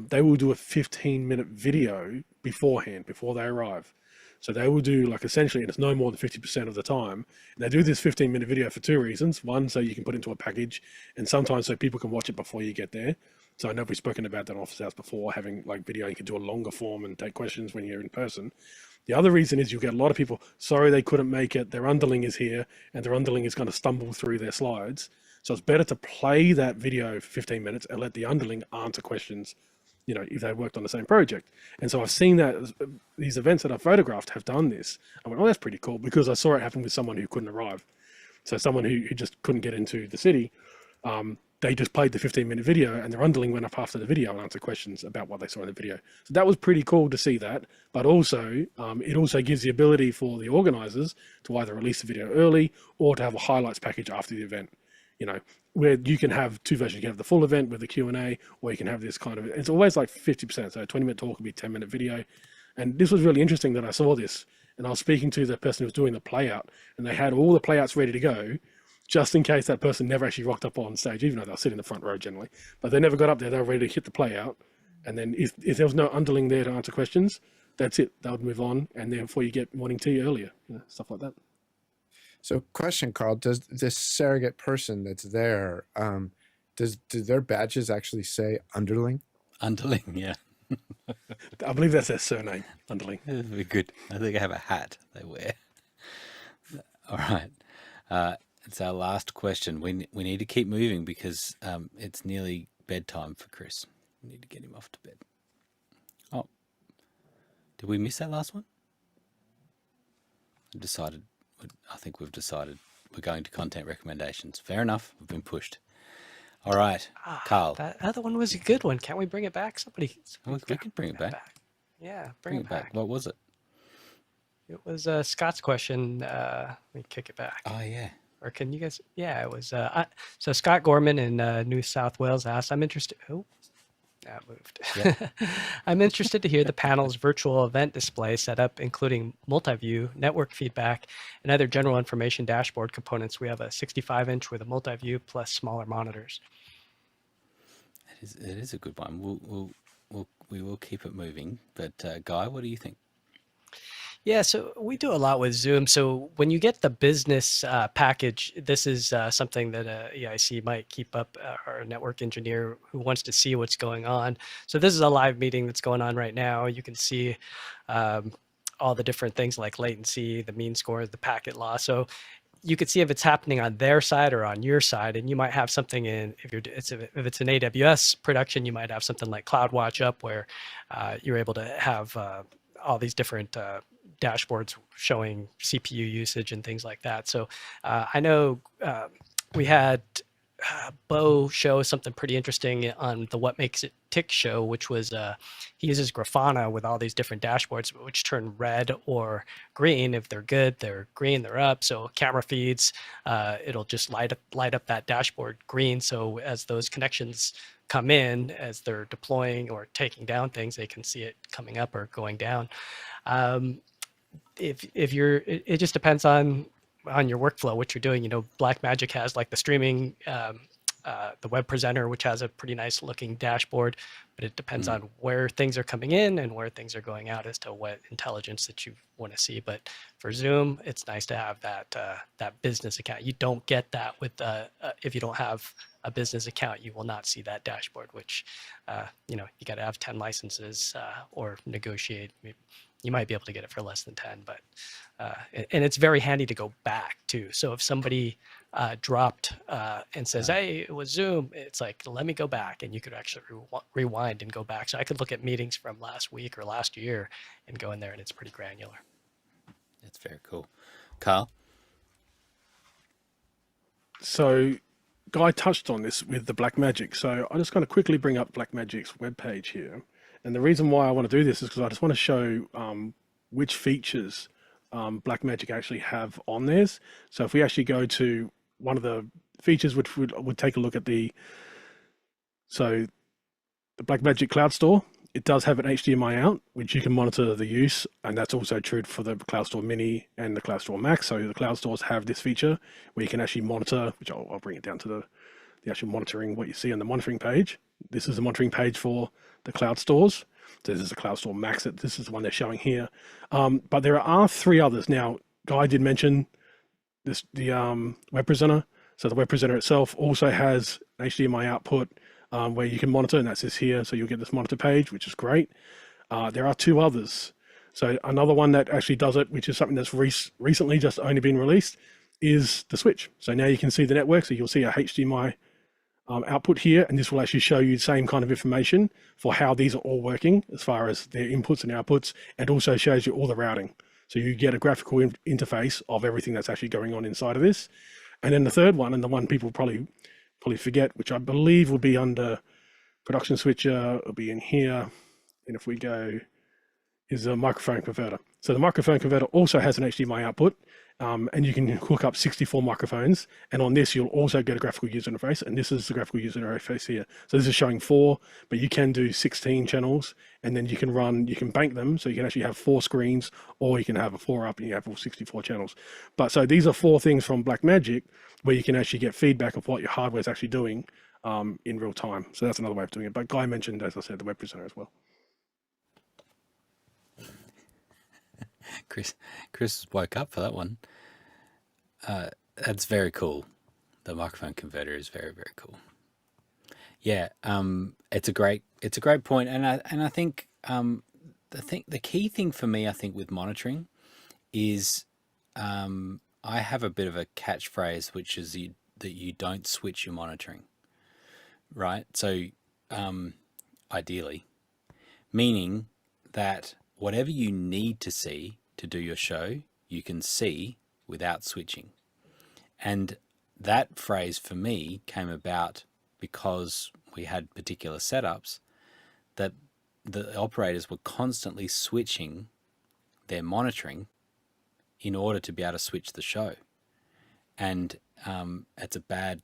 Speaker 3: they will do a 15-minute video beforehand, before they arrive. So they will do like essentially, and it's no more than 50% of the time. And they do this 15-minute video for two reasons. One, so you can put it into a package, and sometimes so people can watch it before you get there. So I know we've spoken about that on Office Hours before, having like video, you can do a longer form and take questions when you're in person. The other reason is you get a lot of people, sorry they couldn't make it, their underling is here, and their underling is going to stumble through their slides. So it's better to play that video for 15 minutes and let the underling answer questions, you know, if they worked on the same project. And so I've seen that these events that I've photographed have done this. I went, oh, that's pretty cool, because I saw it happen with someone who couldn't arrive. So someone who just couldn't get into the city, they just played the 15-minute video, and their underling went up after the video and answered questions about what they saw in the video. So that was pretty cool to see that. But also, it also gives the ability for the organizers to either release the video early or to have a highlights package after the event. You know, where you can have two versions. You can have the full event with the Q&A, or you can have this kind of, it's always like 50%. So a 20-minute talk would be 10-minute video. And this was really interesting that I saw this, and I was speaking to the person who was doing the playout, and they had all the playouts ready to go, just in case that person never actually rocked up on stage, even though they'll sit in the front row generally. But they never got up there. They were ready to hit the playout. And then if there was no underling there to answer questions, that's it. They would move on, and therefore you get morning tea earlier, you know, stuff like that.
Speaker 4: So question, Carl, does this surrogate person that's there, do their badges actually say underling?
Speaker 1: Underling, yeah.
Speaker 3: I believe that's their surname, underling.
Speaker 1: That'd be good. I think I have a hat they wear. All right. It's our last question. We need to keep moving because it's nearly bedtime for Chris. We need to get him off to bed. Oh, did we miss that last one? I think we've decided we're going to content recommendations. Fair enough. We've been pushed. All right, Carl.
Speaker 2: That other one was a good one. Can't we bring it back? Somebody
Speaker 1: We can bring it back.
Speaker 2: Yeah, bring it back.
Speaker 1: What was it?
Speaker 2: It was Scott's question. Let me kick it back.
Speaker 1: Oh, yeah.
Speaker 2: Or can you guys? Yeah, it was. So Scott Gorman in New South Wales asked, I'm interested. Oh, that moved.
Speaker 1: Yep.
Speaker 2: I'm interested to hear the panel's virtual event display setup, including multi-view, network feedback, and other general information dashboard components. We have a 65-inch with a multi-view plus smaller monitors.
Speaker 1: It is a good one. We will keep it moving. But Guy, what do you think?
Speaker 2: Yeah, so we do a lot with Zoom. So when you get the business package, this is something that EIC might keep up, or a network engineer who wants to see what's going on. So this is a live meeting that's going on right now. You can see all the different things like latency, the mean score, the packet loss. So you could see if it's happening on their side or on your side, and you might have something in, if it's an AWS production, you might have something like CloudWatch up where you're able to have all these different dashboards showing CPU usage and things like that. So I know we had Bo show something pretty interesting on the What Makes It Tick show, which was he uses Grafana with all these different dashboards, which turn red or green. If they're good, they're green, they're up. So camera feeds, it'll just light up that dashboard green. So as those connections come in, as they're deploying or taking down things, they can see it coming up or going down. If you're, it just depends on your workflow, what you're doing. You know, Blackmagic has like the streaming, the web presenter, which has a pretty nice looking dashboard, but it depends on where things are coming in and where things are going out as to what intelligence that you want to see. But for Zoom, it's nice to have that business account. You don't get that with if you don't have a business account, you will not see that dashboard, which you know, you got to have 10 licenses or negotiate. You might be able to get it for less than 10, but and it's very handy to go back too. So if somebody dropped and says, hey, it was Zoom. It's like, let me go back. And you could actually rewind and go back. So I could look at meetings from last week or last year and go in there, and it's pretty granular.
Speaker 1: That's very cool. Carl?
Speaker 3: So Guy touched on this with the Blackmagic. So I'm just going to quickly bring up Blackmagic's webpage here. And the reason why I want to do this is because I just want to show which features Blackmagic actually have on theirs. So if we actually go to one of the features, which would take a look at the Blackmagic Cloud Store, it does have an HDMI out, which you can monitor the use, and that's also true for the Cloud Store Mini and the Cloud Store Max. So the Cloud Stores have this feature where you can actually monitor, which I'll bring it down to the actual monitoring, what you see on the monitoring page. This is the monitoring page for the Cloud Stores. So this is the Cloud Store Max. This is the one they're showing here. But there are 3 others. Now, Guy did mention the Web Presenter. So the Web Presenter itself also has an HDMI output where you can monitor, and that says here. So you'll get this monitor page, which is great. There are 2 others. So another one that actually does it, which is something that's recently just only been released, is the switch. So now you can see the network. So you'll see a HDMI output here, and this will actually show you the same kind of information for how these are all working as far as their inputs and outputs, and also shows you all the routing. So you get a graphical interface of everything that's actually going on inside of this. And then the third one, and the one people probably forget, which I believe will be under production switcher, it'll be in here. And if we go, is a microphone converter. So the microphone converter also has an HDMI output, and you can hook up 64 microphones. And on this, you'll also get a graphical user interface. And this is the graphical user interface here. So this is showing 4, but you can do 16 channels, and then you can bank them. So you can actually have 4 screens, or you can have a 4 up and you have all 64 channels. But so these are 4 things from Blackmagic where you can actually get feedback of what your hardware is actually doing in real time. So that's another way of doing it. But Guy mentioned, as I said, the Web Presenter as well.
Speaker 1: Chris woke up for that one. That's very cool. The microphone converter is very, very cool. Yeah, it's a great point, and I think the key thing for me, I think, with monitoring is I have a bit of a catchphrase, which is that you don't switch your monitoring, right? So ideally, meaning that whatever you need to see to do your show, you can see without switching. And that phrase for me came about because we had particular setups that the operators were constantly switching their monitoring in order to be able to switch the show. And that's bad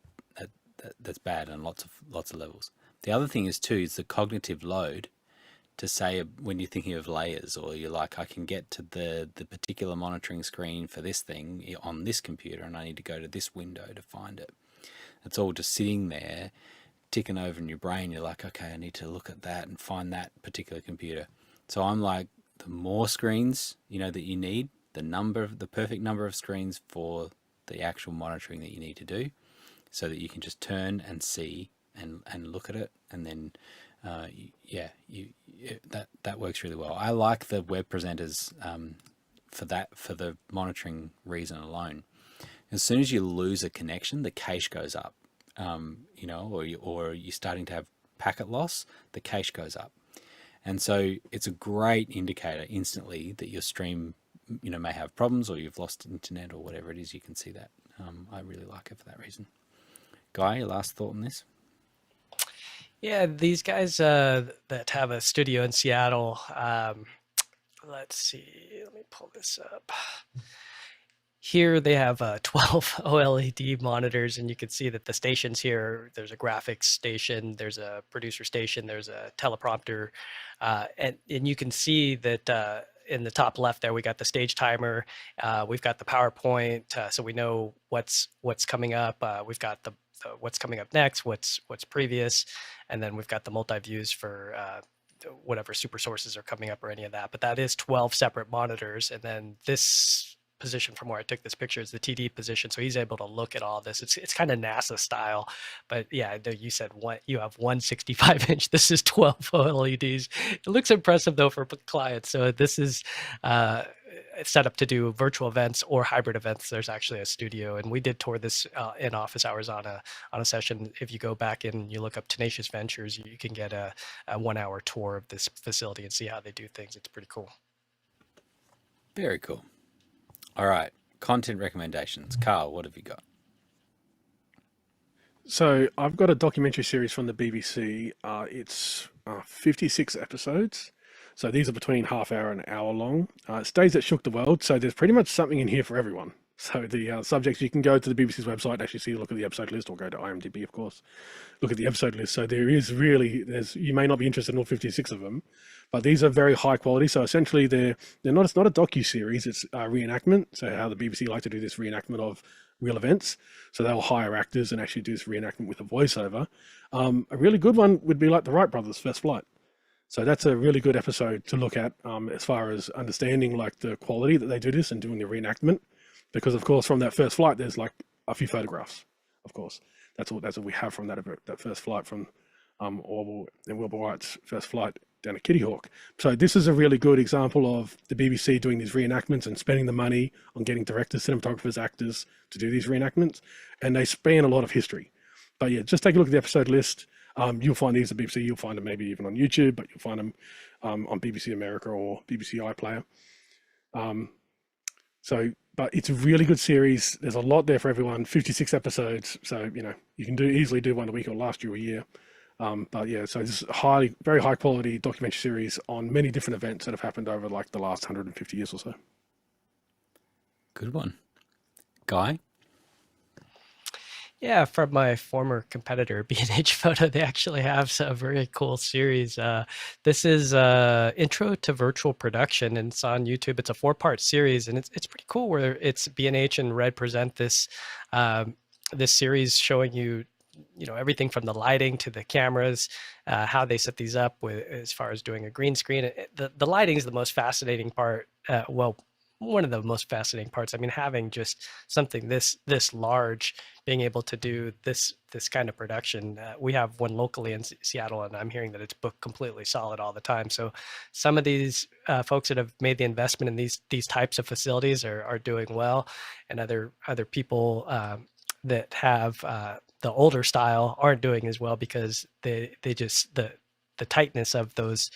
Speaker 1: on lots of levels. The other thing is the cognitive load to say when you're thinking of layers, or you're like, I can get to the particular monitoring screen for this thing on this computer, and I need to go to this window to find it. It's all just sitting there, ticking over in your brain. You're like, okay, I need to look at that and find that particular computer. So I'm like, the more screens that you need, the perfect number of screens for the actual monitoring that you need to do, so that you can just turn and see and look at it, and then that works really well. I like the web presenters for the monitoring reason alone. As soon as you lose a connection, the cache goes up, or you're starting to have packet loss, the cache goes up. And so it's a great indicator instantly that your stream, may have problems, or you've lost internet, or whatever it is. You can see that. I really like it for that reason. Guy, your last thought on this?
Speaker 2: Yeah, these guys that have a studio in Seattle, let's see, let me pull this up. Here they have 12 OLED monitors, and you can see that the stations here, there's a graphics station, there's a producer station, there's a teleprompter, and you can see that in the top left there, we got the stage timer, we've got the PowerPoint, so we know what's coming up, we've got the what's coming up next, what's previous, and then we've got the multi-views for whatever super sources are coming up or any of that. But that is 12 separate monitors, and then this position from where I took this picture is the TD position, so he's able to look at all this. It's kind of NASA style, but yeah, you said you have one 65-inch. This is 12 LEDs. It looks impressive though for clients. So this is set up to do virtual events or hybrid events. There's actually a studio, and we did tour this in office hours on a session. If you go back and you look up Tenacious Ventures, you can get a 1 hour tour of this facility and see how they do things. It's pretty cool.
Speaker 1: Very cool. All right. Content recommendations. Carl, what have you got?
Speaker 3: So I've got a documentary series from the BBC. It's 56 episodes. So these are between half hour and an hour long. It's Days That Shook the World. So there's pretty much something in here for everyone. So the subjects, you can go to the BBC's website, actually see, look at the episode list, or go to IMDb, of course, look at the episode list. So there is really, you may not be interested in all 56 of them, but these are very high quality. So essentially it's not a docu-series, it's a reenactment. So how the BBC like to do this reenactment of real events. So they'll hire actors and actually do this reenactment with a voiceover. A really good one would be like the Wright brothers' First Flight. So that's a really good episode to look at as far as understanding like the quality that they do this and doing the reenactment. Because of course, from that first flight, there's like a few photographs. Of course, that's all we have from that first flight from Orville and Wilbur Wright's first flight down at Kitty Hawk. So this is a really good example of the BBC doing these reenactments and spending the money on getting directors, cinematographers, actors to do these reenactments, and they span a lot of history. But yeah, just take a look at the episode list. You'll find these at BBC. You'll find them maybe even on YouTube, but you'll find them on BBC America or BBC iPlayer. But it's a really good series. There's a lot there for everyone. 56 episodes, so you can easily do one a week or last you a year. But yeah, so this is very high quality documentary series on many different events that have happened over like the last 150 years or so.
Speaker 1: Good one. Guy?
Speaker 2: Yeah, from my former competitor, B&H Photo, they actually have a very cool series. This is Intro to Virtual Production, and it's on YouTube. It's a 4-part series, and it's pretty cool where it's B&H and Red present this this series showing you everything from the lighting to the cameras, how they set these up as far as doing a green screen. The lighting is the most fascinating part. One of the most fascinating parts. I mean, having just something this large, being able to do this kind of production. We have one locally in Seattle, and I'm hearing that it's booked completely solid all the time. So some of these folks that have made the investment in these types of facilities are doing well, and other people that have the older style aren't doing as well because they just the tightness of those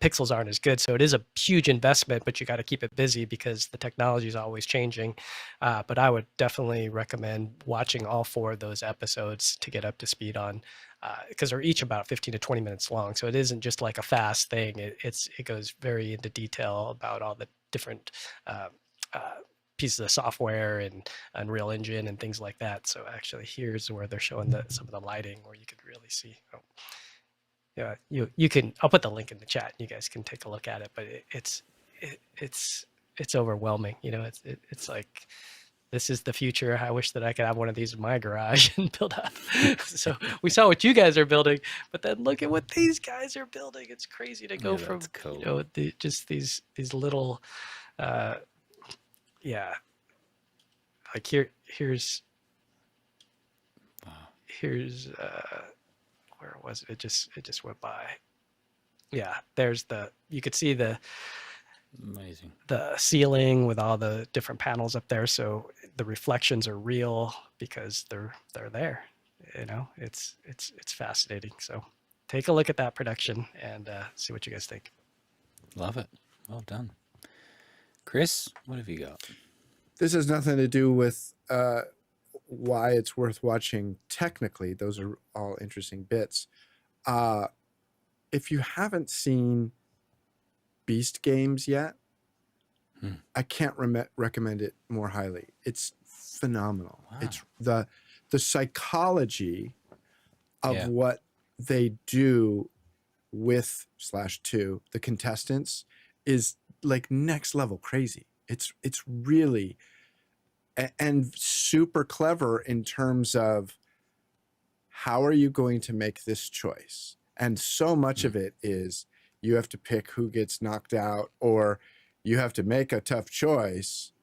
Speaker 2: pixels aren't as good. So it is a huge investment, but you got to keep it busy because the technology is always changing. But I would definitely recommend watching all 4 of those episodes to get up to speed on, because they're each about 15 to 20 minutes long. So it isn't just like a fast thing. It goes very into detail about all the different pieces of software and Unreal Engine and things like that. So actually here's where they're showing some of the lighting where you could really see. Yeah, you can. I'll put the link in the chat. You guys can take a look at it. But it's overwhelming. It's like this is the future. I wish that I could have one of these in my garage and build up. So we saw what you guys are building, but then look at what these guys are building. It's crazy to go from cool. Just these little, yeah. Like here's. Where was it? It just went by. Yeah, there's you could see
Speaker 1: Amazing. The
Speaker 2: ceiling with all the different panels up there. So the reflections are real because they're there. It's fascinating. So take a look at that production and see what you guys think.
Speaker 1: Love it. Well done. Chris, what have you got?
Speaker 4: This has nothing to do with why it's worth watching technically. Those are all interesting bits. If you haven't seen Beast Games yet, I can't recommend it more highly. It's phenomenal. Wow. It's the psychology of what they do with /2 the contestants is like next level crazy. It's really and super clever in terms of how are you going to make this choice? And so much of it is you have to pick who gets knocked out, or you have to make a tough choice,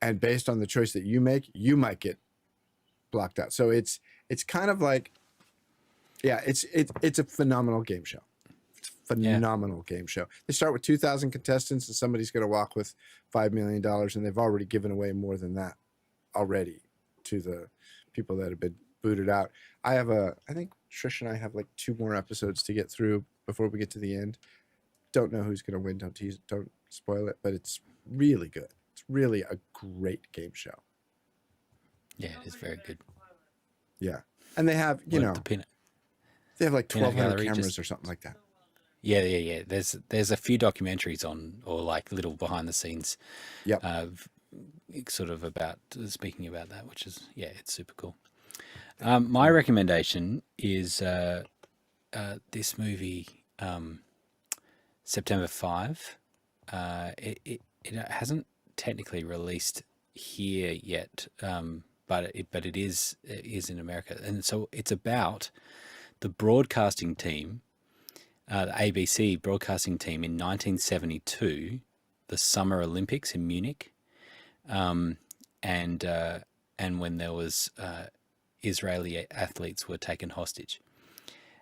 Speaker 4: and based on the choice that you make, you might get blocked out. So it's kind of like, yeah, it's a phenomenal game show. It's Phenomenal game show. They start with 2,000 contestants, and somebody's going to walk with $5 million, and they've already given away more than that already to the people that have been booted out. I think Trish and I have like 2 more episodes to get through before we get to the end. Don't know who's going to win. Don't spoil it, but it's really good. It's really a great game show.
Speaker 1: Yeah, it is very good.
Speaker 4: Yeah. And they have, they have like 1,200 cameras or something like that.
Speaker 1: Yeah. There's a few documentaries on, or like little behind the scenes, sort of about speaking about that, which is it's super cool. My recommendation is this movie, September 5. It hasn't technically released here yet, but it is in America, and so it's about the broadcasting team. The ABC broadcasting team in 1972, the Summer Olympics in Munich, and when there was Israeli athletes were taken hostage.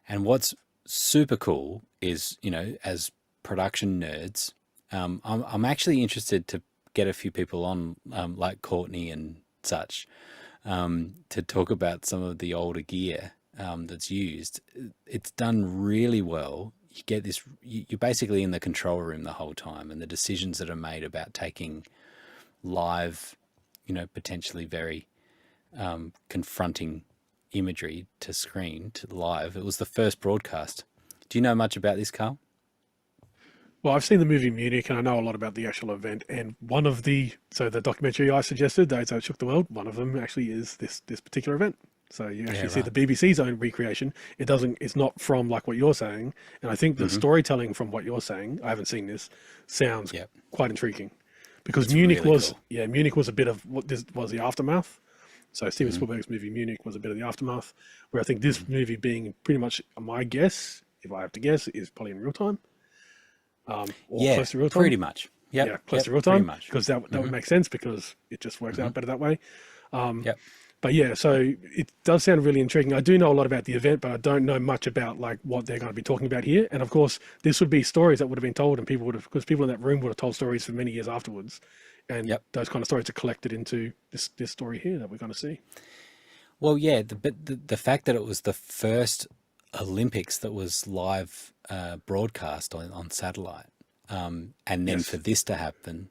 Speaker 1: And what's super cool is, as production nerds, I'm actually interested to get a few people on, like Courtney and such, to talk about some of the older gear that's used. It's done really well. You get this, you're basically in the control room the whole time, and the decisions that are made about taking live, potentially very confronting imagery to screen, to live. It was the first broadcast. Do you know much about this, Carl?
Speaker 3: Well, I've seen the movie Munich, and I know a lot about the actual event. And the documentary I suggested, Days That Shook the World, one of them actually is this particular event. So you actually see the BBC's own recreation. It's not from like what you're saying. And I think the storytelling from what you're saying, I haven't seen this, sounds quite intriguing. Because it's Munich really was, cool. Munich was a bit of what this was the aftermath. So Steven Spielberg's movie Munich was a bit of the aftermath, where I think this movie being pretty much, my guess, if I have to guess, is probably in real time. Or close to real time.
Speaker 1: Pretty much.
Speaker 3: Close to real time. Because that would make sense, because it just works out better that way. But so it does sound really intriguing. I do know a lot about the event, but I don't know much about like what they're going to be talking about here. And of course, this would be stories that would have been told, and because people in that room would have told stories for many years afterwards. And those kind of stories are collected into this story here that we're going to see.
Speaker 1: Well, the fact that it was the first Olympics that was live broadcast on satellite, and then for this to happen,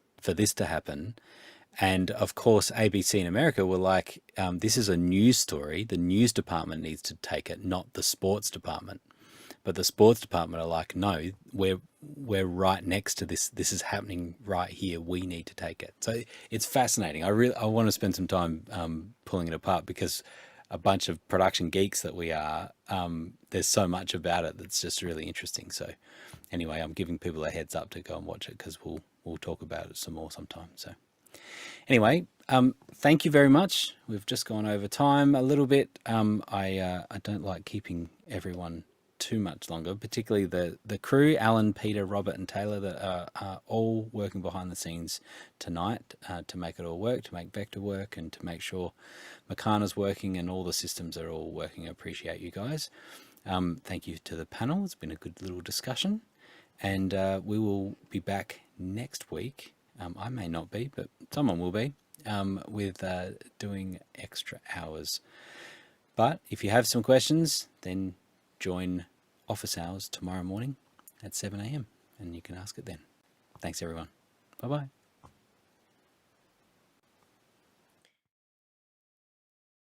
Speaker 1: and of course ABC in America were like, this is a news story. The news department needs to take it, not the sports department. But the sports department are like, no, we're right next to this. This is happening right here. We need to take it. So it's fascinating. I want to spend some time pulling it apart, because a bunch of production geeks that we are, there's so much about it that's just really interesting. So anyway, I'm giving people a heads up to go and watch it, because we'll talk about it some more sometime. So anyway, thank you very much. We've just gone over time a little bit. I don't like keeping everyone too much longer, particularly the crew, Alan, Peter, Robert and Taylor, that are all working behind the scenes tonight to make it all work, to make Vector work, and to make sure Meccana's working and all the systems are all working. I appreciate you guys. Thank you to the panel. It's been a good little discussion, and we will be back next week. I may not be, but someone will be, with doing extra hours. But if you have some questions, then join office hours tomorrow morning at 7 a.m. and you can ask it then. Thanks, everyone. Bye-bye.